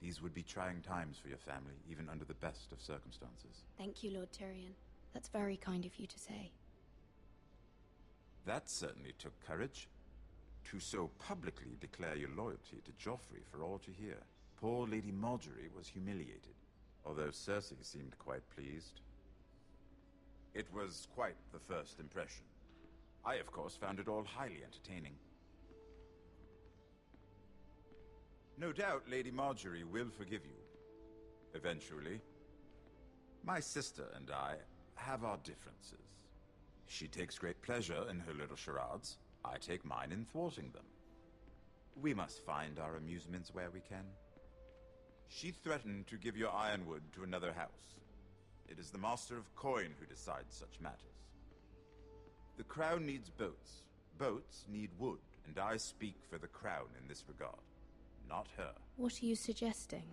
These would be trying times for your family, even under the best of circumstances. Thank you, Lord Tyrion. That's very kind of you to say. That certainly took courage. To so publicly declare your loyalty to Joffrey for all to hear. Poor Lady Marjorie was humiliated, although Cersei seemed quite pleased. It was quite the first impression. I, of course, found it all highly entertaining. No doubt Lady Marjorie will forgive you. Eventually. My sister and I have our differences. She takes great pleasure in her little charades. I take mine in thwarting them. We must find our amusements where we can. She threatened to give your ironwood to another house. It is the Master of Coin who decides such matters. The crown needs boats. Boats need wood, and I speak for the crown in this regard, not her. What are you suggesting?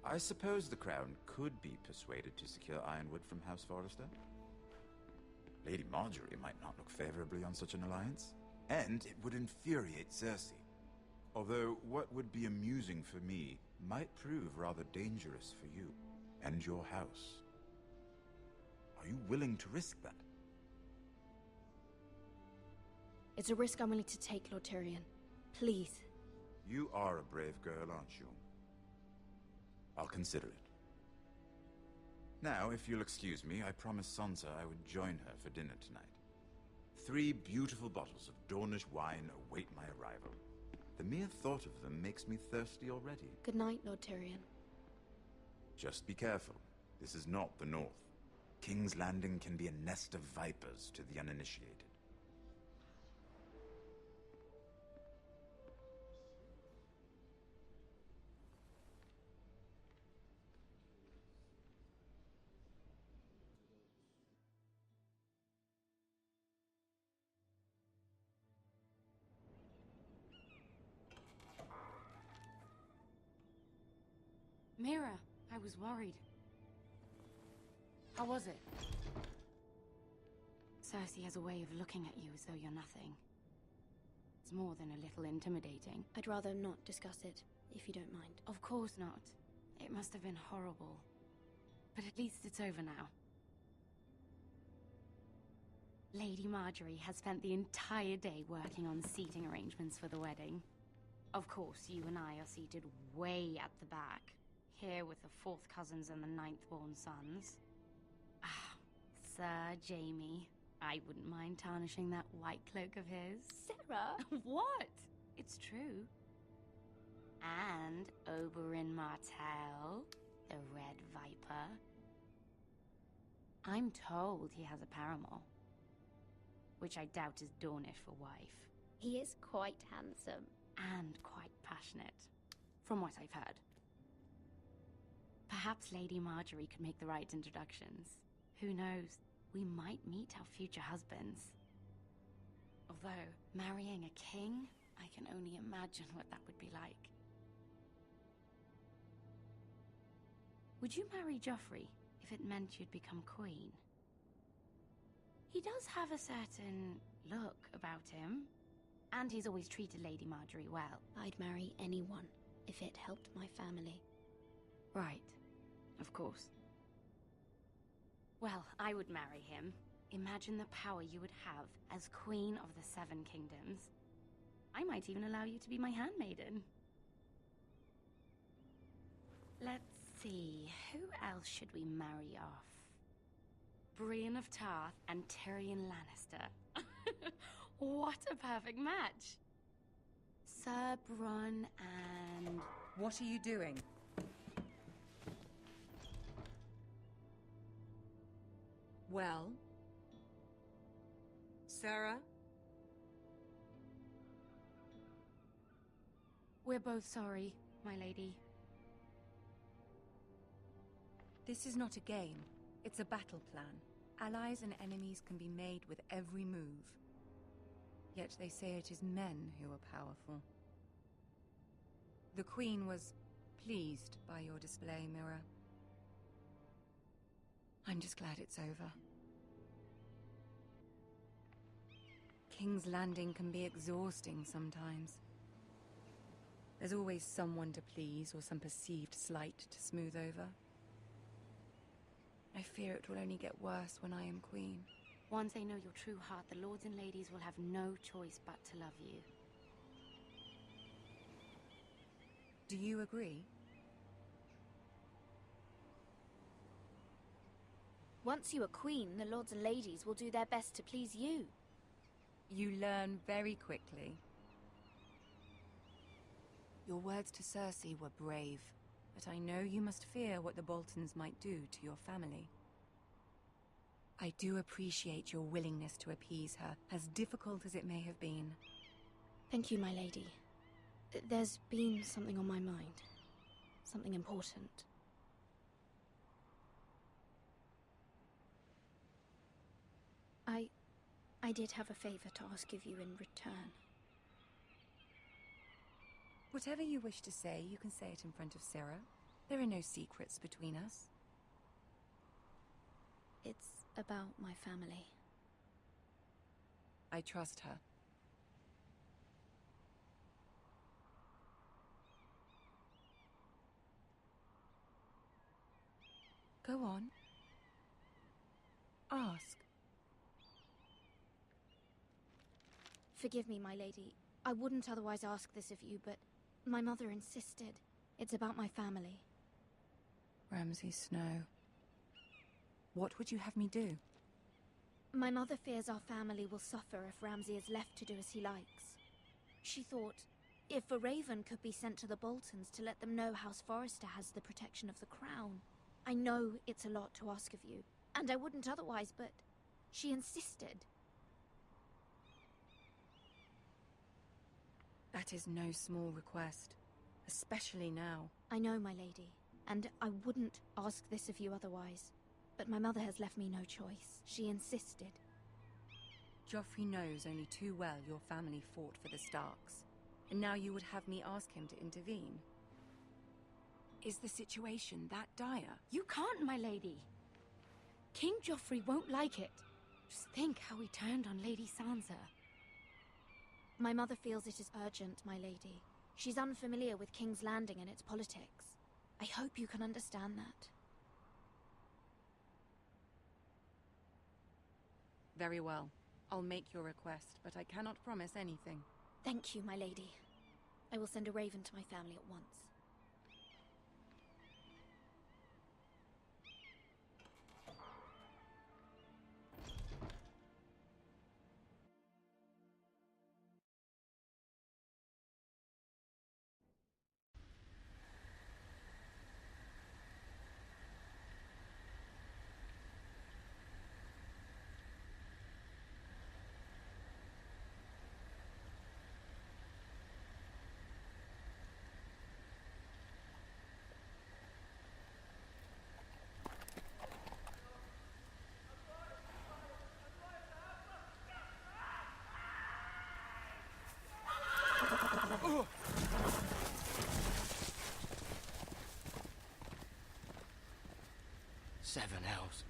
I suppose the crown could be persuaded to secure ironwood from House Forrester. Lady Marjorie might not look favorably on such an alliance, and it would infuriate Cersei. Although what would be amusing for me might prove rather dangerous for you and your house. Are you willing to risk that? It's a risk I'm willing to take, Lord Tyrion. Please. You are a brave girl, aren't you? I'll consider it. Now, if you'll excuse me, I promised Sansa I would join her for dinner tonight. 3 beautiful bottles of Dornish wine await my arrival. The mere thought of them makes me thirsty already. Good night, Lord Tyrion. Just be careful. This is not the North. King's Landing can be a nest of vipers to the uninitiated. Mira, I was worried. How was it? Cersei has a way of looking at you as though you're nothing. It's more than a little intimidating. I'd rather not discuss it, if you don't mind. Of course not. It must have been horrible. But at least it's over now. Lady Marjorie has spent the entire day working on seating arrangements for the wedding. Of course, you and I are seated way at the back. Here with the 4th cousins and the 9th-born sons. Ah, Sir Jaime. I wouldn't mind tarnishing that white cloak of his. Sarah! What? It's true. And Oberyn Martell, the Red Viper. I'm told he has a paramour. Which I doubt is Dornish for wife. He is quite handsome. And quite passionate. From what I've heard. Perhaps Lady Marjorie could make the right introductions. Who knows? We might meet our future husbands. Although, marrying a king, I can only imagine what that would be like. Would you marry Joffrey if it meant you'd become queen? He does have a certain look about him. And he's always treated Lady Marjorie well. I'd marry anyone if it helped my family. Right. Of course. Well, I would marry him. Imagine the power you would have as Queen of the 7 Kingdoms. I might even allow you to be my handmaiden. Let's see, who else should we marry off? Brienne of Tarth and Tyrion Lannister. What a perfect match! Sir Bronn and... What are you doing? Well? Sarah? We're both sorry, my lady. This is not a game. It's a battle plan. Allies and enemies can be made with every move. Yet they say it is men who are powerful. The Queen was pleased by your display, Mira. I'm just glad it's over. King's Landing can be exhausting sometimes. There's always someone to please or some perceived slight to smooth over. I fear it will only get worse when I am queen. Once they know your true heart, the lords and ladies will have no choice but to love you. Do you agree? Once you are queen, the lords and ladies will do their best to please you. You learn very quickly. Your words to Cersei were brave, but I know you must fear what the Boltons might do to your family. I do appreciate your willingness to appease her, as difficult as it may have been. Thank you, my lady. There's been something on my mind. Something important. I did have a favor to ask of you in return. Whatever you wish to say, you can say it in front of Sarah. There are no secrets between us. It's about my family. I trust her. Go on. Ask. Forgive me, my lady. I wouldn't otherwise ask this of you, but my mother insisted. It's about my family. Ramsay Snow. What would you have me do? My mother fears our family will suffer if Ramsay is left to do as he likes. She thought, if a raven could be sent to the Boltons to let them know House Forrester has the protection of the crown. I know it's a lot to ask of you, and I wouldn't otherwise, but she insisted. That is no small request, especially now. I know, my lady, and I wouldn't ask this of you otherwise. But my mother has left me no choice. She insisted. Joffrey knows only too well your family fought for the Starks, and now you would have me ask him to intervene. Is the situation that dire? You can't, my lady. King Joffrey won't like it. Just think how he turned on Lady Sansa. My mother feels it is urgent, my lady. She's unfamiliar with King's Landing and its politics. I hope you can understand that. Very well. I'll make your request, but I cannot promise anything. Thank you, my lady. I will send a raven to my family at once. Seven hells.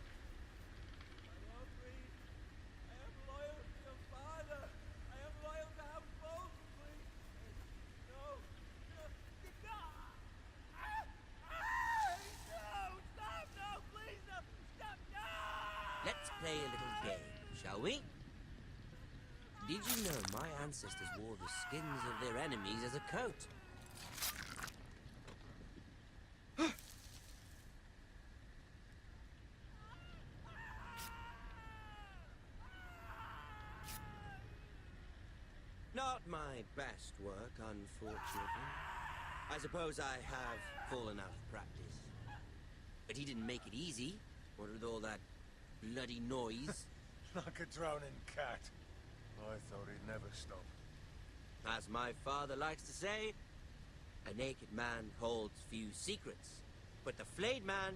Let's play a little game, shall we? Did you know my ancestors wore the skins of their enemies as a coat? Not my best work, unfortunately. I suppose I have fallen out of practice. But he didn't make it easy, what with all that bloody noise. Like a drowning cat. I thought he'd never stop. As my father likes to say, a naked man holds few secrets. But the flayed man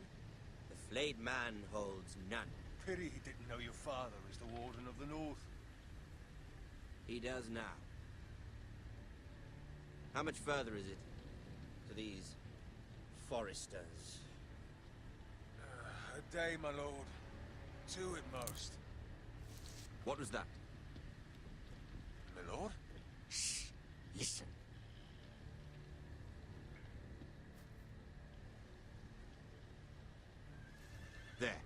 holds none. Pity he didn't know your father is the Warden of the North. He does now. How much further is it to these Forresters? A day, my lord. 2 at most. What was that? My lord? Shh! Listen. There.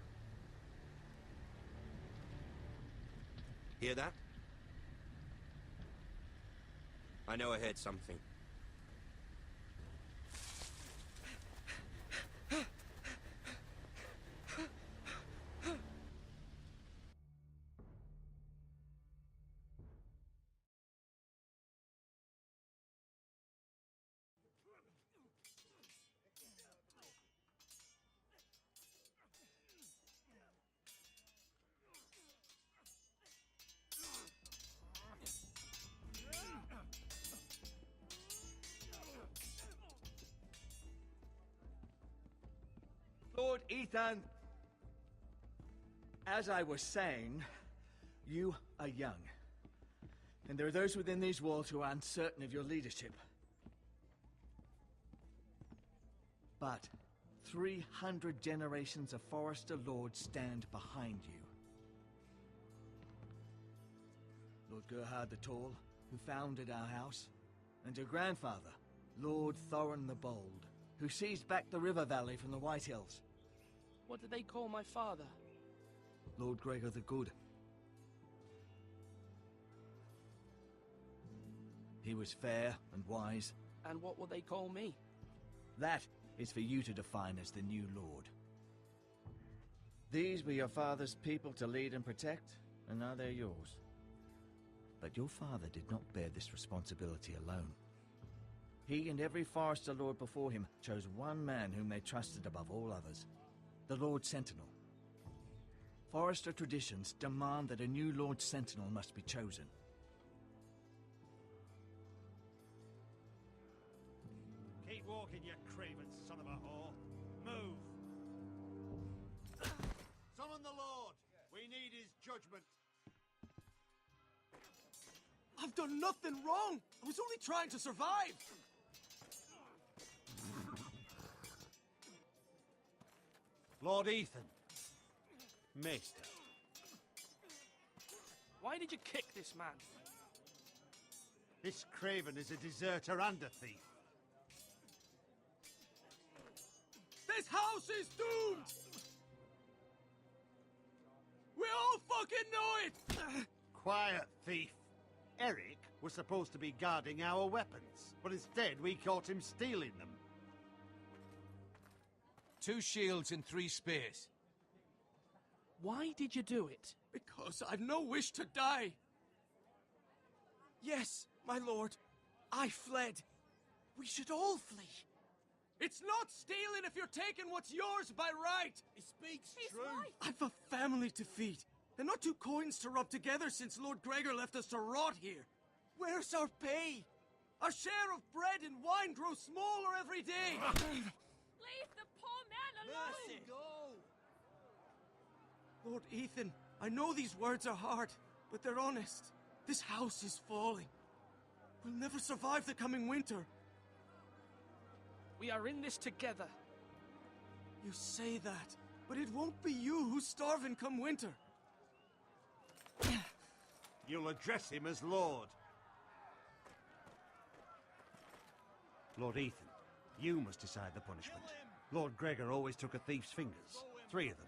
Hear that? I know I heard something. Lord Ethan, as I was saying, you are young. And there are those within these walls who are uncertain of your leadership. But 300 generations of Forrester Lords stand behind you. Lord Gerhard the Tall, who founded our house, and your grandfather, Lord Thorin the Bold, who seized back the river valley from the White Hills. What did they call my father? Lord Gregor the Good. He was fair and wise. And what will they call me? That is for you to define as the new Lord. These were your father's people to lead and protect, and now they're yours. But your father did not bear this responsibility alone. He and every Forrester Lord before him chose one man whom they trusted above all others, the Lord Sentinel. Forrester traditions demand that a new Lord Sentinel must be chosen. Keep walking, you craven son of a whore. Move! Summon the Lord! We need his judgment. I've done nothing wrong! I was only trying to survive! Lord Ethan. Maester. Why did you kick this man? This craven is a deserter and a thief. This house is doomed! We all fucking know it! Quiet, thief. Eric was supposed to be guarding our weapons, but instead we caught him stealing them. 2 shields and 3 spears. Why did you do it? Because I've no wish to die. Yes, my lord. I fled. We should all flee. It's not stealing if you're taking what's yours by right. He speaks true. I've a family to feed, and not 2 coins to rub together since Lord Gregor left us to rot here. Where's our pay? Our share of bread and wine grows smaller every day. Leave the poor man alone! Mercy. Lord Ethan, I know these words are hard, but they're honest. This house is falling. We'll never survive the coming winter. We are in this together. You say that, but it won't be you who's starving come winter. You'll address him as Lord. Lord Ethan, you must decide the punishment. Lord Gregor always took a thief's fingers. 3 of them.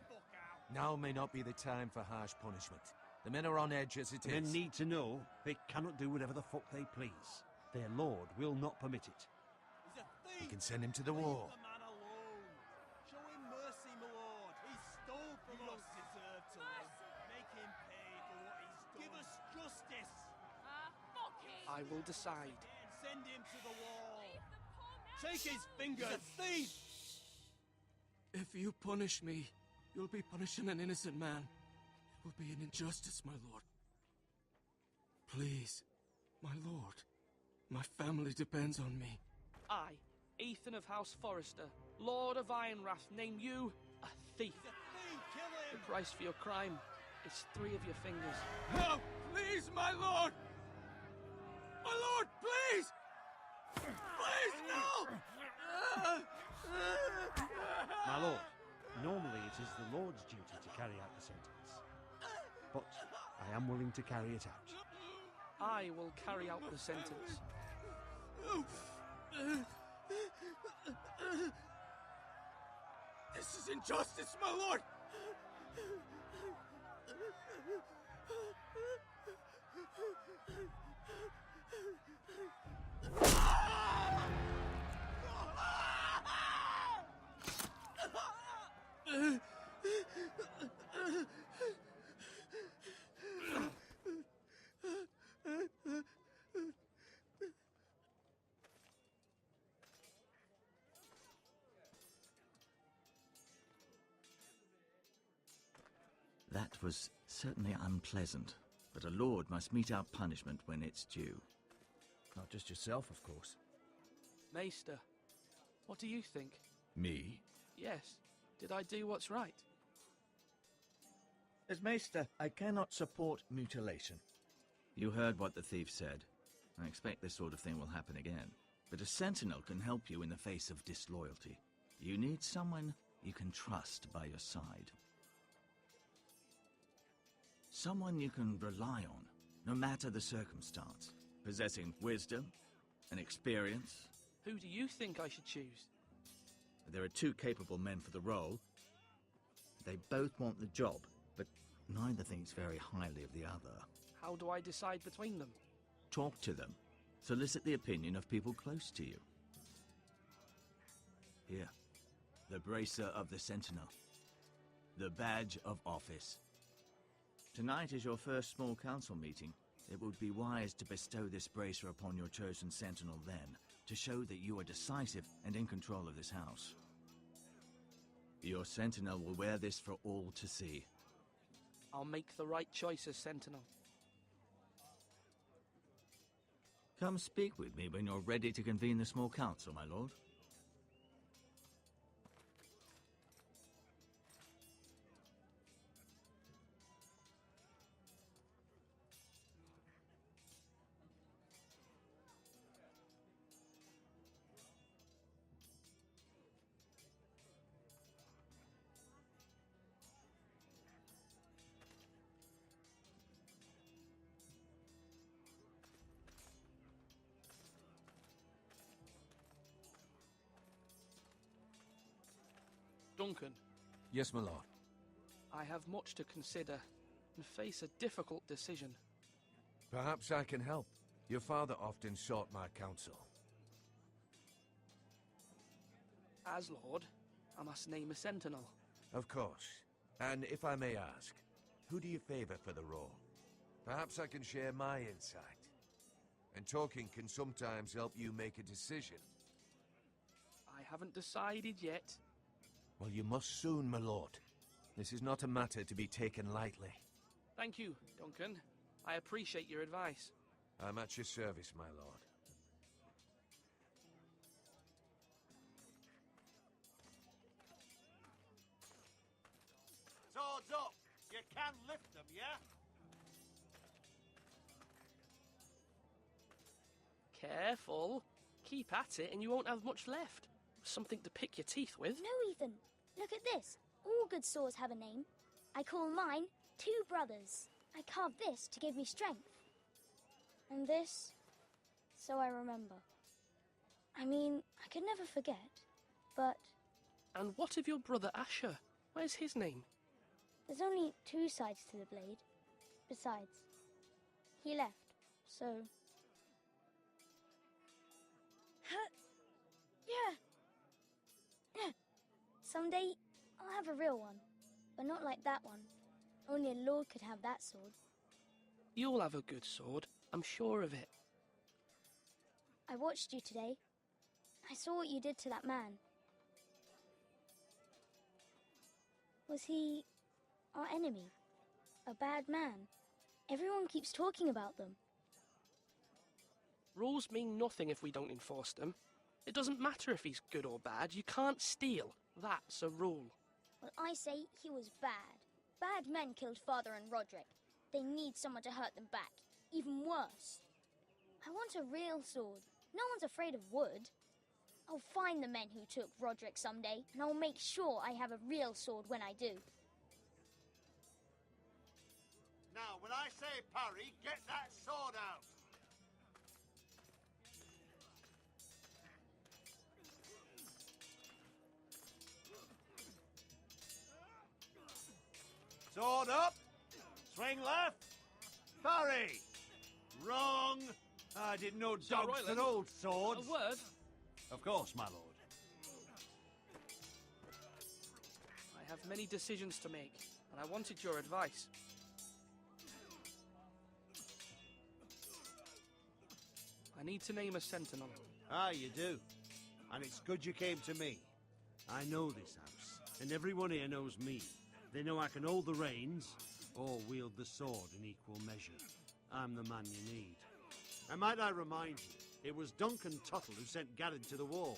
Now may not be the time for harsh punishment. The men are on edge as it The men is. need to know they cannot do whatever the fuck they please. Their lord will not permit it. We can send him to the war. Show him mercy, my lord. He stole from us. Deserve to live. Make him pay for what he's done. Give us justice. Fuck him! I will decide. Send him to the wall. Take his fingers. He's a thief. If you punish me, you'll be punishing an innocent man. It will be an injustice, my lord. Please, my lord. My family depends on me. I, Ethan of House Forrester, Lord of Ironrath, name you a thief. He's a thief. Kill him. The price for your crime is 3 of your fingers. No, please, my lord. My lord, please. Please, no. My lord, normally it is the Lord's duty to carry out the sentence. But I am willing to carry it out. I will carry out the sentence. This is injustice, my lord! That was certainly unpleasant, but a lord must mete out punishment when it's due. Not just yourself, of course. Maester, what do you think? Me? Yes. Did I do what's right? As Maester, I cannot support mutilation. You heard what the thief said. I expect this sort of thing will happen again. But a sentinel can help you in the face of disloyalty. You need someone you can trust by your side. Someone you can rely on, no matter the circumstance. Possessing wisdom and experience. Who do you think I should choose? There are two capable men for the role. They both want the job, but neither thinks very highly of the other. How do I decide between them? Talk to them. Solicit the opinion of people close to you. Here, the Bracer of the Sentinel. The Badge of Office. Tonight is your first small council meeting. It would be wise to bestow this bracer upon your chosen sentinel then, to show that you are decisive and in control of this house. Your sentinel will wear this for all to see. I'll make the right choice as sentinel. Come speak with me when you're ready to convene the small council, my lord. Duncan. Yes, my lord. I have much to consider and face a difficult decision. Perhaps I can help. Your father often sought my counsel. As Lord, I must name a sentinel. Of course. And if I may ask, who do you favor for the role? Perhaps I can share my insight. And talking can sometimes help you make a decision. I haven't decided yet. Well, you must soon, my lord. This is not a matter to be taken lightly. Thank you, Duncan. I appreciate your advice. I'm at your service, my lord. Swords up! You can lift them, yeah? Careful. Keep at it and you won't have much left. Something to pick your teeth with. No, Ethan. Look at this. All good swords have a name. I call mine Two Brothers. I carved this to give me strength. And this, so I remember. I mean, I could never forget, but... And what of your brother Asher? Where's his name? There's only two sides to the blade. Besides, he left, so... Yeah. Someday, I'll have a real one. But not like that one. Only a lord could have that sword. You'll have a good sword. I'm sure of it. I watched you today. I saw what you did to that man. Was he our enemy? A bad man? Everyone keeps talking about them. Rules mean nothing if we don't enforce them. It doesn't matter if he's good or bad. You can't steal. That's a rule. Well, I say he was bad. Bad men killed Father and Roderick. They need someone to hurt them back. Even worse. I want a real sword. No one's afraid of wood. I'll find the men who took Roderick someday, and I'll make sure I have a real sword when I do. Now, when I say parry, get that sword out! Sword up! Swing left! Parry! Wrong! I didn't know dogs could hold swords. A word? Of course, my lord. I have many decisions to make, and I wanted your advice. I need to name a sentinel. Ah, you do. And it's good you came to me. I know this house, and everyone here knows me. They know I can hold the reins, or wield the sword in equal measure. I'm the man you need. And might I remind you, it was Duncan Tuttle who sent Garrett to the wall.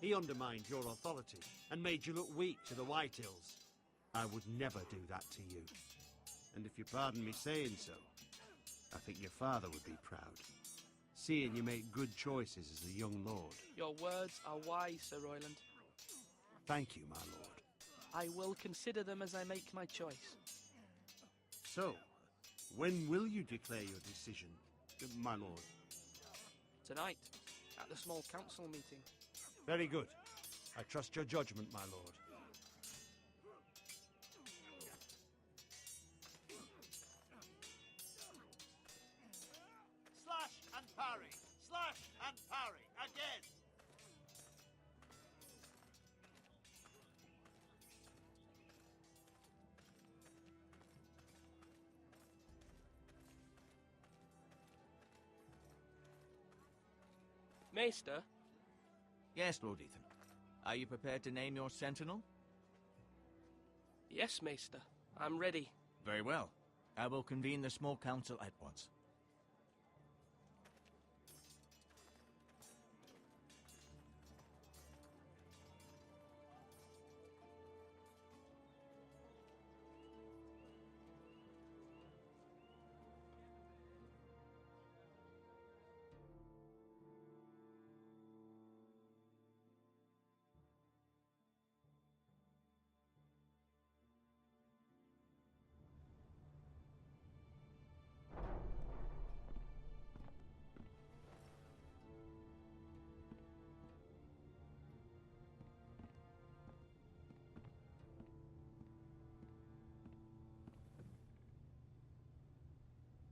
He undermined your authority and made you look weak to the Whitehills. I would never do that to you. And if you pardon me saying so, I think your father would be proud, seeing you make good choices as a young lord. Your words are wise, Sir Royland. Thank you, my lord. I will consider them as I make my choice. So, when will you declare your decision, my lord? Tonight, at the small council meeting. Very good. I trust your judgment, my lord. Slash and parry! Slash and parry! Again! Maester? Yes, Lord Ethan. Are you prepared to name your sentinel? Yes, Maester. I'm ready. Very well. I will convene the small council at once.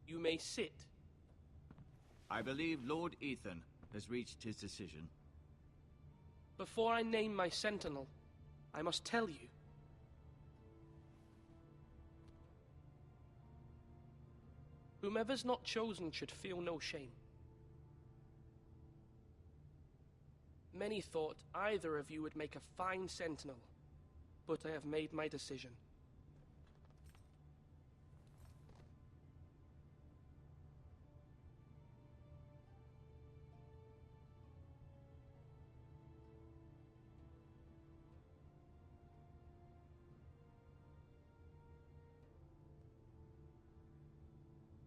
You may sit. I believe Lord Ethan has reached his decision. Before I name my sentinel, I must tell you. Whomever's not chosen should feel no shame. Many thought either of you would make a fine sentinel, but I have made my decision.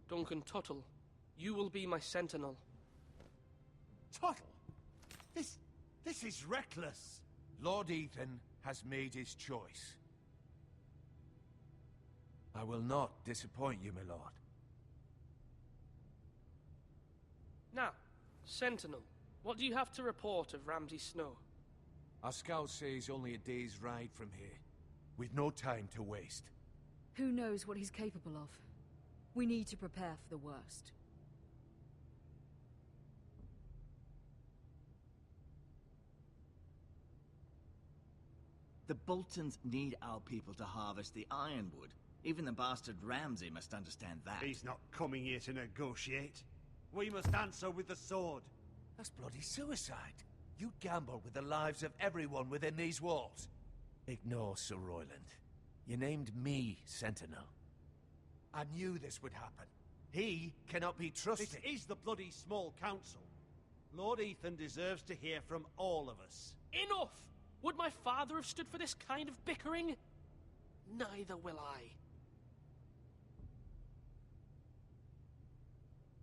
Duncan Tuttle, you will be my sentinel. Tuttle? This is reckless. Lord Ethan has made his choice. I will not disappoint you, my lord. Now, Sentinel, what do you have to report of Ramsay Snow? Our scouts say he's only a day's ride from here. We've no time to waste. Who knows what he's capable of? We need to prepare for the worst. The Boltons need our people to harvest the ironwood. Even the bastard Ramsay must understand that. He's not coming here to negotiate. We must answer with the sword. That's bloody suicide. You gamble with the lives of everyone within these walls. Ignore Sir Royland. You named me Sentinel. I knew this would happen. He cannot be trusted. This is the bloody small council. Lord Ethan deserves to hear from all of us. Enough! Would my father have stood for this kind of bickering? Neither will I.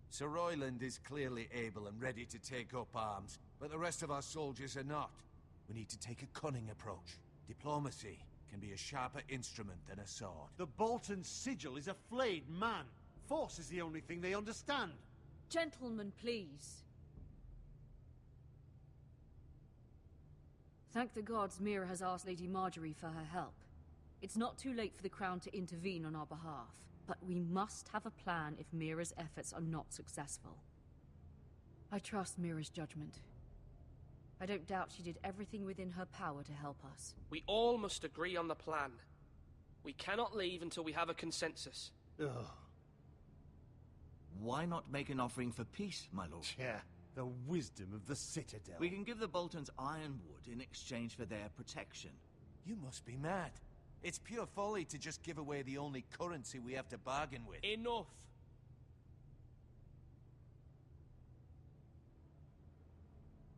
Sir Royland is clearly able and ready to take up arms, but the rest of our soldiers are not. We need to take a cunning approach. Diplomacy can be a sharper instrument than a sword. The Bolton sigil is a flayed man. Force is the only thing they understand. Gentlemen, please. Thank the gods Mira has asked Lady Marjorie for her help. It's not too late for the Crown to intervene on our behalf, but we must have a plan if Mira's efforts are not successful. I trust Mira's judgment. I don't doubt she did everything within her power to help us. We all must agree on the plan. We cannot leave until we have a consensus. Ugh. Why not make an offering for peace, my lord? Yeah, the wisdom of the Citadel. We can give the Boltons ironwood in exchange for their protection. You must be mad. It's pure folly to just give away the only currency we have to bargain with. Enough!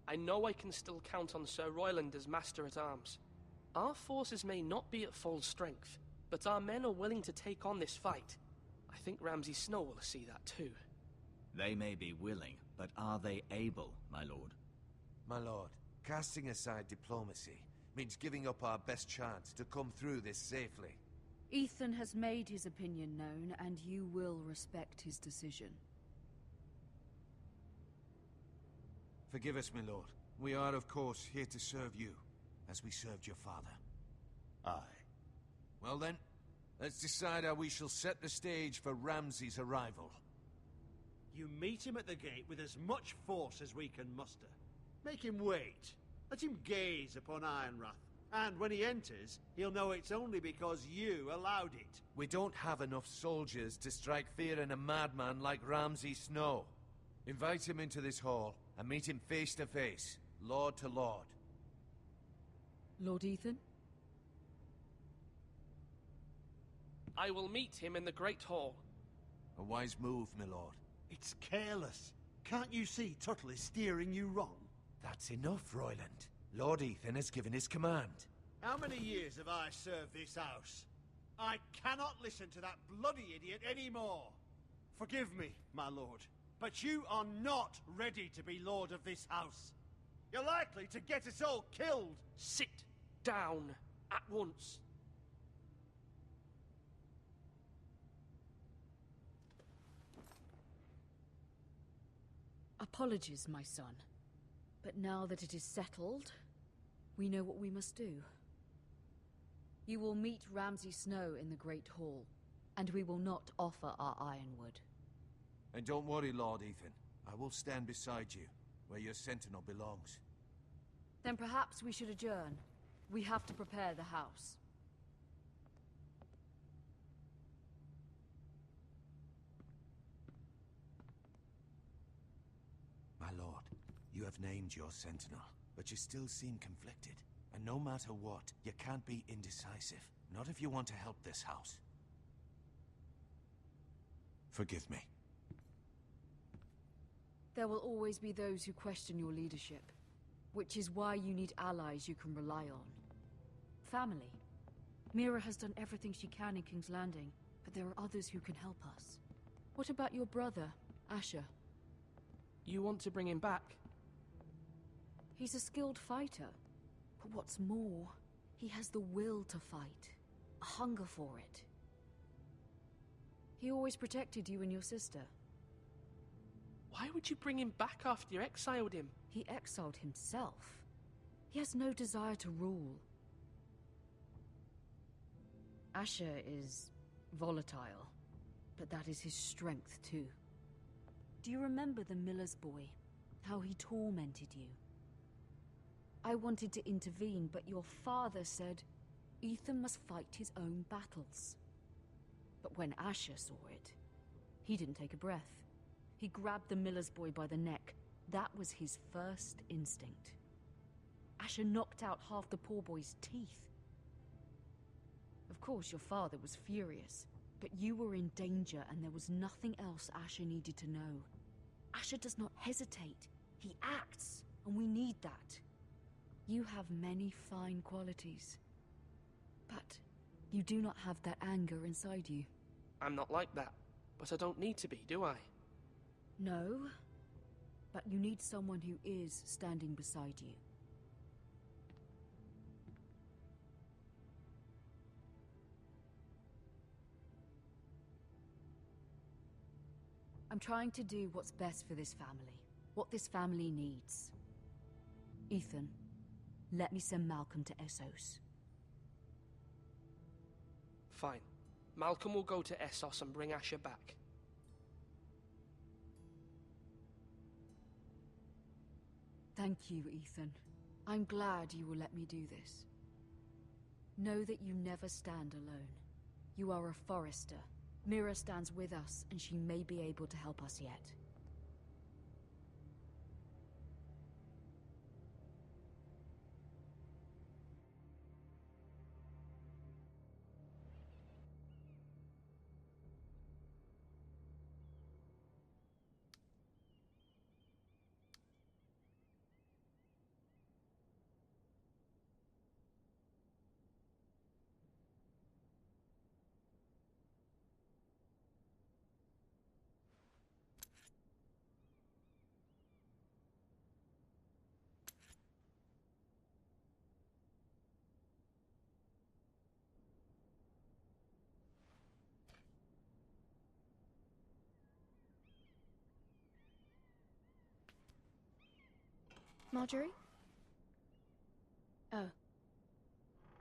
I know I can still count on Sir Royland as Master-at-Arms. Our forces may not be at full strength, but our men are willing to take on this fight. I think Ramsay Snow will see that too. They may be willing, but are they able, my lord? My lord, casting aside diplomacy means giving up our best chance to come through this safely. Ethan has made his opinion known, and you will respect his decision. Forgive us, my lord. We are, of course, here to serve you, as we served your father. Aye. Well then, let's decide how we shall set the stage for Ramsay's arrival. You meet him at the gate with as much force as we can muster. Make him wait. Let him gaze upon Ironrath. And when he enters, he'll know it's only because you allowed it. We don't have enough soldiers to strike fear in a madman like Ramsay Snow. Invite him into this hall and meet him face to face, lord to lord. Lord Ethan? I will meet him in the Great Hall. A wise move, my lord. It's careless. Can't you see Tuttle is steering you wrong? That's enough, Royland. Lord Ethan has given his command. How many years have I served this house? I cannot listen to that bloody idiot anymore. Forgive me, my lord, but you are not ready to be lord of this house. You're likely to get us all killed. Sit down at once. Apologies, my son. But now that it is settled, we know what we must do. You will meet Ramsay Snow in the Great Hall, and we will not offer our ironwood. And don't worry, Lord Ethan. I will stand beside you, where your sentinel belongs. Then perhaps we should adjourn. We have to prepare the house. My lord, you have named your sentinel, but you still seem conflicted. And no matter what, you can't be indecisive. Not if you want to help this house. Forgive me. There will always be those who question your leadership, which is why you need allies you can rely on. Family. Mira has done everything she can in King's Landing, but there are others who can help us. What about your brother, Asher? You want to bring him back? He's a skilled fighter. But what's more, he has the will to fight. A hunger for it. He always protected you and your sister. Why would you bring him back after you exiled him? He exiled himself. He has no desire to rule. Asher is volatile, but that is his strength too. Do you remember the miller's boy? How he tormented you? I wanted to intervene, but your father said Ethan must fight his own battles. But when Asher saw it, he didn't take a breath. He grabbed the miller's boy by the neck. That was his first instinct. Asher knocked out half the poor boy's teeth. Of course, your father was furious, but you were in danger and there was nothing else Asher needed to know. Asher does not hesitate. He acts, and we need that. You have many fine qualities, but you do not have that anger inside you. I'm not like that, but I don't need to be, do I? No, but you need someone who is standing beside you. I'm trying to do what's best for this family, what this family needs. Ethan, let me send Malcolm to Essos. Fine. Malcolm will go to Essos and bring Asher back. Thank you, Ethan. I'm glad you will let me do this. Know that you never stand alone. You are a Forrester. Mira stands with us, and she may be able to help us yet. Marjorie? Oh.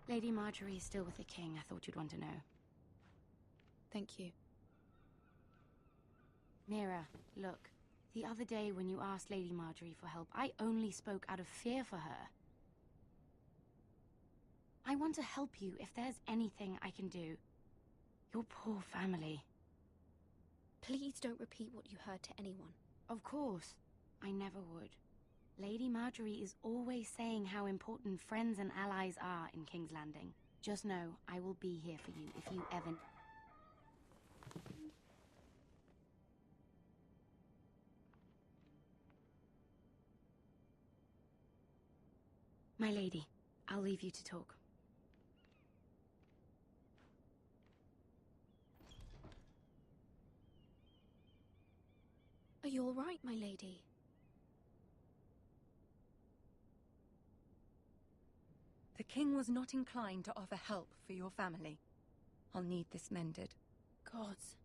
Lady Marjorie is still with the king. I thought you'd want to know. Thank you. Mira, look. The other day when you asked Lady Marjorie for help, I only spoke out of fear for her. I want to help you if there's anything I can do. Your poor family. Please don't repeat what you heard to anyone. Of course. I never would. Lady Marjorie is always saying how important friends and allies are in King's Landing. Just know, I will be here for you if you ever... My lady, I'll leave you to talk. Are you all right, my lady? The king was not inclined to offer help for your family. I'll need this mended. Gods.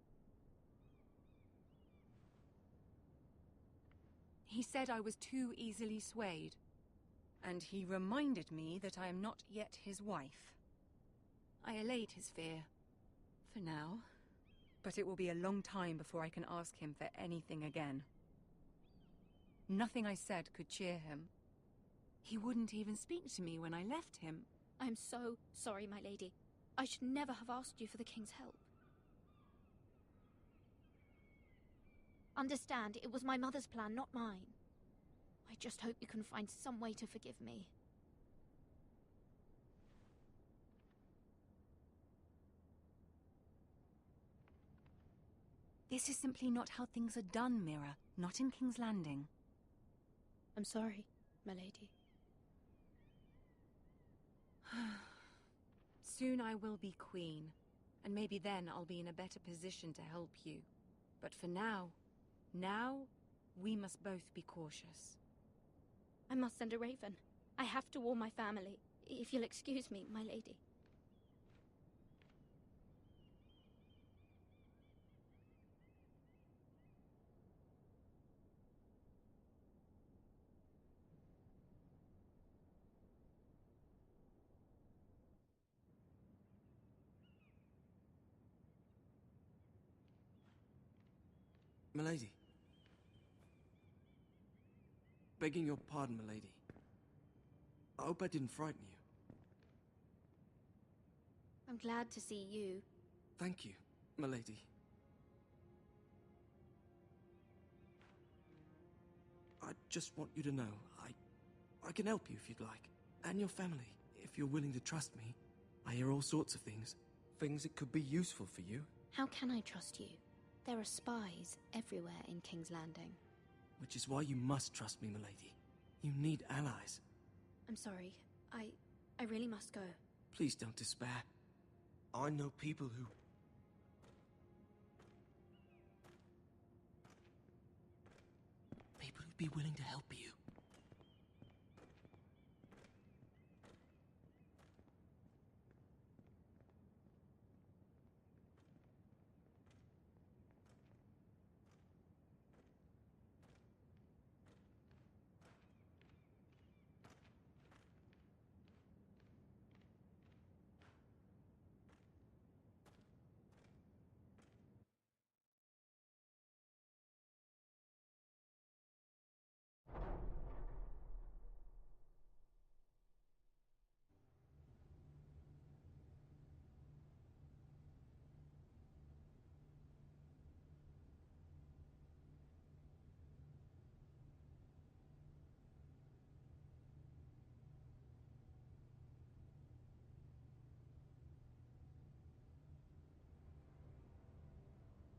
He said I was too easily swayed. And he reminded me that I am not yet his wife. I allayed his fear. For now. But it will be a long time before I can ask him for anything again. Nothing I said could cheer him. He wouldn't even speak to me when I left him. I'm so sorry, my lady. I should never have asked you for the king's help. Understand, it was my mother's plan, not mine. I just hope you can find some way to forgive me. This is simply not how things are done, Mira. Not in King's Landing. I'm sorry, my lady. Soon I will be queen, and maybe then I'll be in a better position to help you. But for now, we must both be cautious. I must send a raven. I have to warn my family. If you'll excuse me, my lady. Milady. Begging your pardon, milady. I hope I didn't frighten you. I'm glad to see you. Thank you, milady. I just want you to know, I can help you if you'd like. And your family, if you're willing to trust me. I hear all sorts of things. Things that could be useful for you. How can I trust you? There are spies everywhere in King's Landing. Which is why you must trust me, milady. You need allies. I'm sorry. I really must go. Please don't despair. I know people who... People who'd be willing to help you.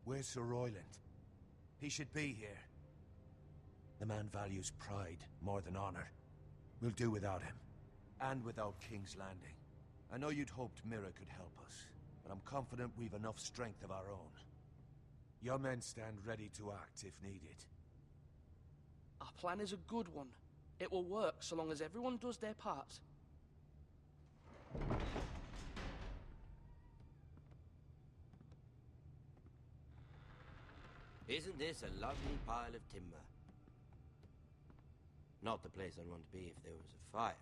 Where's Sir Royland? He should be here. The man values pride more than honor. We'll do without him. And without King's Landing. I know you'd hoped Mira could help us, but I'm confident we've enough strength of our own. Your men stand ready to act if needed. Our plan is a good one. It will work so long as everyone does their part. Isn't this a lovely pile of timber? Not the place I'd want to be if there was a fire.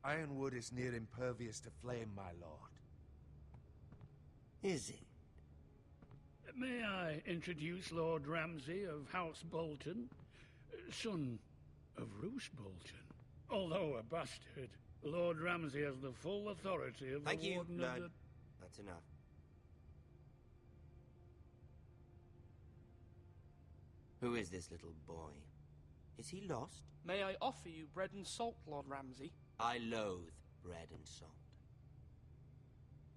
Ironwood is near impervious to flame, my lord. Is it? May I introduce Lord Ramsay of House Bolton, son of Roose Bolton. Although a bastard, Lord Ramsay has the full authority of Thank the you, Warden lad. of That's enough. Who is this little boy? Is he lost? May I offer you bread and salt, Lord Ramsay? I loathe bread and salt.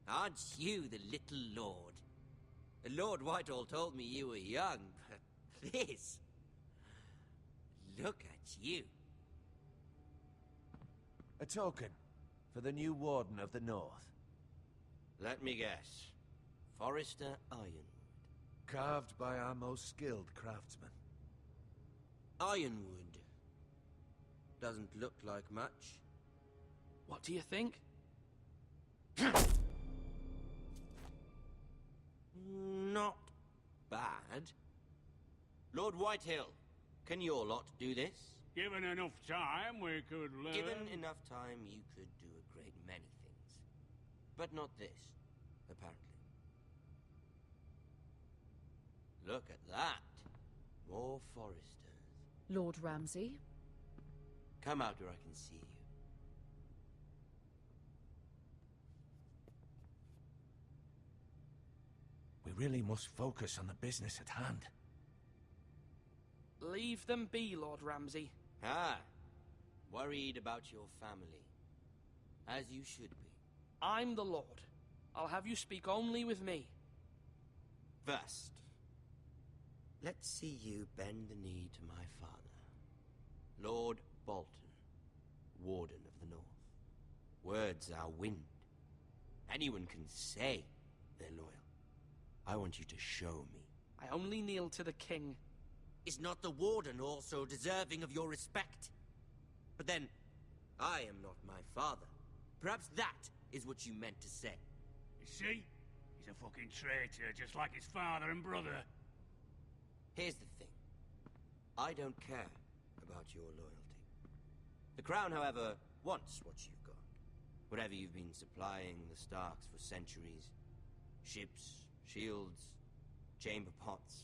Aren't you the little lord? Lord Whitehall told me you were young, but this... Look at you. A token for the new Warden of the North. Let me guess. Forrester Ironwood. Carved by our most skilled craftsmen. Ironwood. Doesn't look like much. What do you think? Not bad. Lord Whitehill, can your lot do this? Given enough time, we could learn... Given enough time, you could do a great many things. But not this, apparently. Look at that. More Foresters. Lord Ramsay? Come out where I can see you. We really must focus on the business at hand. Leave them be, Lord Ramsay. Ah, worried about your family. As you should be. I'm the Lord. I'll have you speak only with me. First, let's see you bend the knee to my father. Lord Bolton, Warden of the North. Words are wind. Anyone can say they're loyal. I want you to show me. I only kneel to the king. Is not the Warden also deserving of your respect? But then, I am not my father. Perhaps that is what you meant to say. You see? He's a fucking traitor, just like his father and brother. Here's the thing. I don't care about your loyalty. The Crown, however, wants what you've got. Whatever you've been supplying the Starks for centuries. Ships, shields, chamber pots.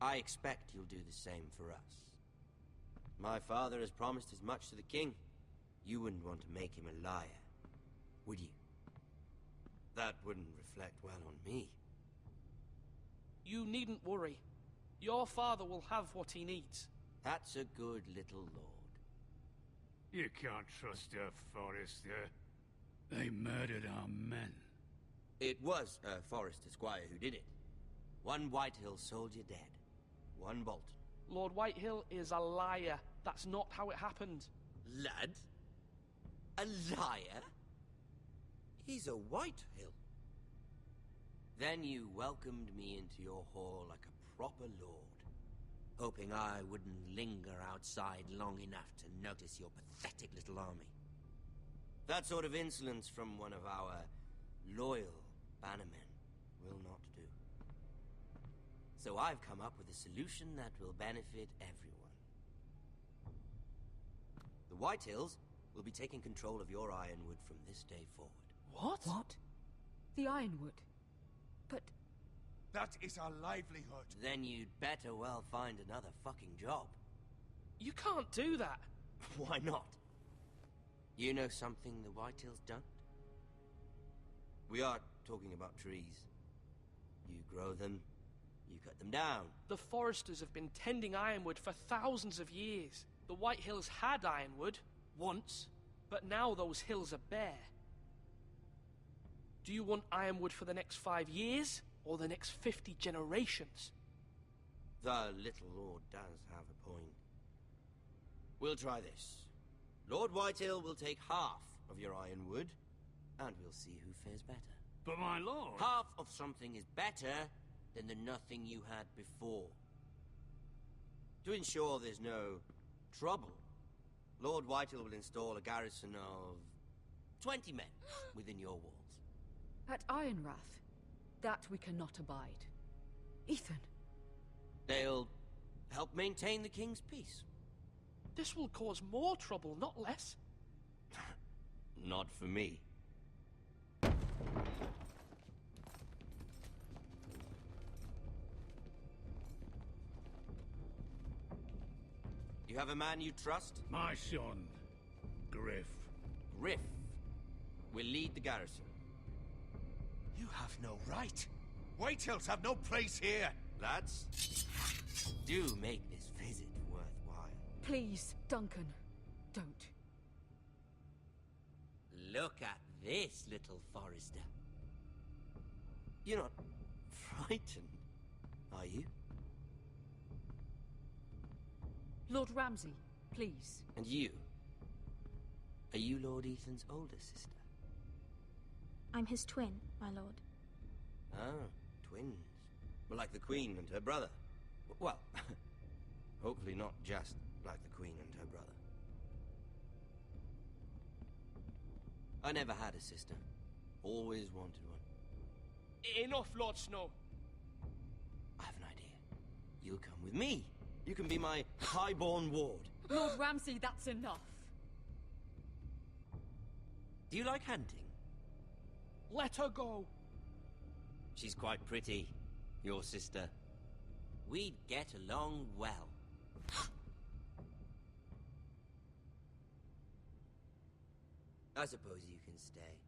I expect you'll do the same for us. My father has promised as much to the king. You wouldn't want to make him a liar, would you? That wouldn't reflect well on me. You needn't worry. Your father will have what he needs. That's a good little lord. You can't trust her, Forrester. They murdered our men. It was a Forrester Squire who did it. One Whitehill soldier dead. One Bolton. Lord Whitehill is a liar. That's not how it happened. Lad? A liar? He's a Whitehill. Then you welcomed me into your hall like a proper lord, hoping I wouldn't linger outside long enough to notice your pathetic little army. That sort of insolence from one of our loyal bannermen will not do. So I've come up with a solution that will benefit everyone. The Whitehills will be taking control of your Ironwood from this day forward. What? What? The Ironwood? But... That is our livelihood. Then you'd better well find another fucking job. You can't do that. Why not? You know something the Whitehills don't? We are talking about trees. You grow them, you cut them down. The Foresters have been tending Ironwood for thousands of years. The Whitehills had Ironwood, once, but now those hills are bare. Do you want Ironwood for the next 5 years, or the next 50 generations? The little lord does have a point. We'll try this. Lord Whitehill will take half of your Ironwood, and we'll see who fares better. But my lord... Half of something is better than the nothing you had before. To ensure there's no trouble, Lord Whitehill will install a garrison of 20 men within your walls. At Ironrath? That we cannot abide. Ethan. They'll help maintain the king's peace. This will cause more trouble, not less. Not for me. You have a man you trust? My son, Griff. Griff will lead the garrison. You have no right. Whitehills have no place here. Lads, do make this visit worthwhile. Please, Duncan, don't. Look at this, little Forrester. You're not frightened, are you? Lord Ramsay, please. And you? Are you Lord Ethan's older sister? I'm his twin, my lord. Ah, twins. Well, like the Queen and her brother. Well, hopefully not just like the Queen and her brother. I never had a sister. Always wanted one. Enough, Lord Snow. I have an idea. You'll come with me. You can be my highborn ward. Lord Ramsay, that's enough. Do you like hunting? Let her go. She's quite pretty, your sister. We'd get along well. I suppose you can stay.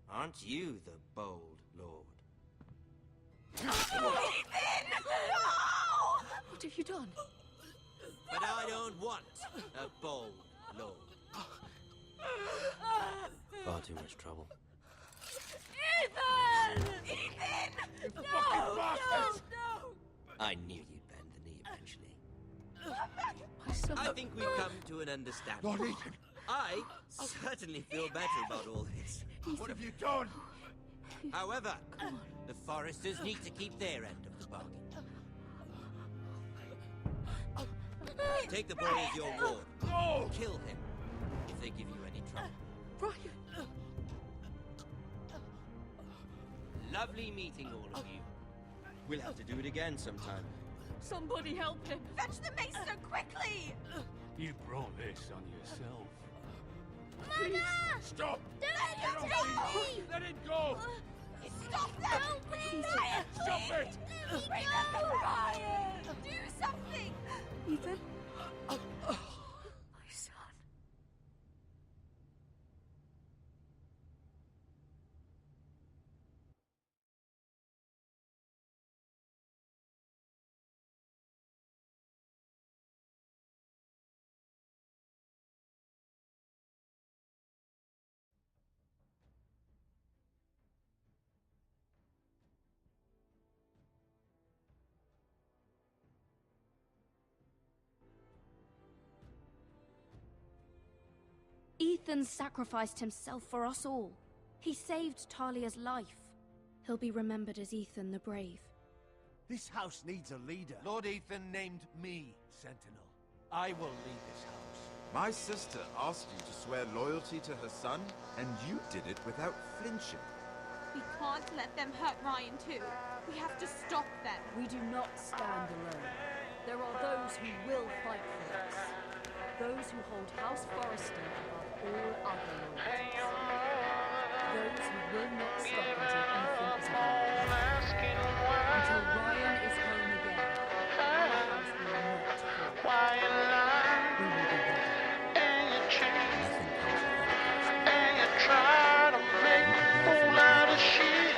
Aren't you the bold lord? Ethan! No! What have you done? But I don't want a bold lord. Far too much trouble. Ethan! Ethan! No! No! I knew you'd bend the knee eventually. My son. I think we've come to an understanding. Lord Ethan! I certainly feel better about all this. What have you done? However, the Forresters need to keep their end of the bargain. Take the boy as your ward. No! Kill him if they give you any trouble. Brian! Lovely meeting all of you. We'll have to do it again sometime. Somebody help him! Fetch the maester quickly! You brought this on yourself. Please! Stop! Don't go! Let it go! Stop them! Please! Ryan, Stop please! it! Bring them to Ryan! Do something! Ethan? My son. Ethan sacrificed himself for us all. He saved Talia's life. He'll be remembered as Ethan the Brave. This house needs a leader. Lord Ethan named me Sentinel. I will lead this house. My sister asked you to swear loyalty to her son, and you did it without flinching. We can't let them hurt Ryan too. We have to stop them. We do not stand alone. There are those who will fight for us. Those who hold House Forrester above all other lords. Those who will not stop until Ethan is home. Until Ryan is home again. Our house will not fall. We will be ready. And you try to make a fool out of shit.